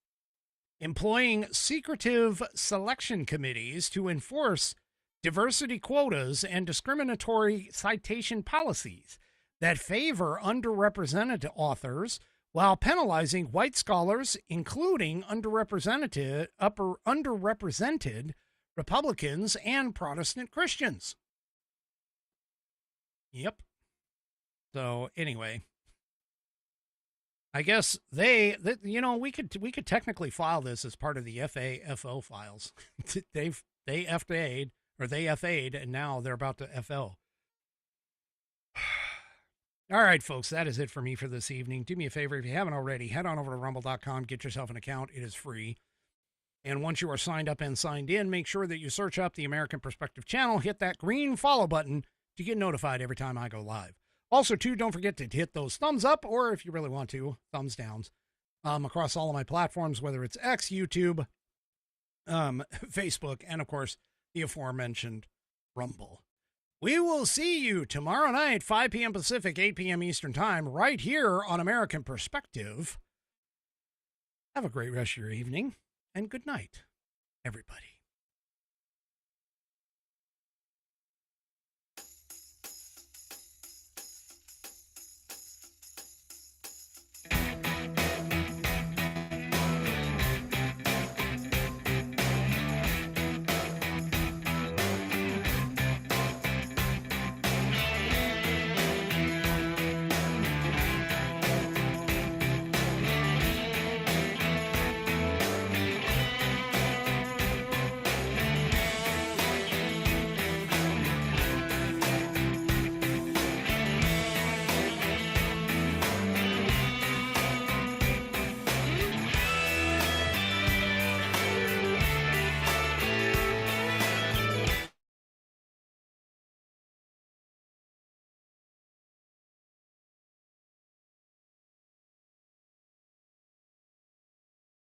employing secretive selection committees to enforce diversity quotas and discriminatory citation policies that favor underrepresented authors while penalizing white scholars, including underrepresented Republicans and Protestant Christians. Yep. So anyway, I guess we could technically file this as part of the FAFO files. they FA'd, and now they're about to FO. All right, folks, that is it for me for this evening. Do me a favor, if you haven't already, head on over to rumble.com, get yourself an account. It is free. And once you are signed up and signed in, make sure that you search up the American Perspective channel, hit that green follow button to get notified every time I go live. Also, too, don't forget to hit those thumbs up, or if you really want to, thumbs downs, across all of my platforms, whether it's X, YouTube, Facebook, and, of course, the aforementioned Rumble. We will see you tomorrow night, 5 p.m. Pacific, 8 p.m. Eastern Time, right here on American Perspective. Have a great rest of your evening, and good night, everybody.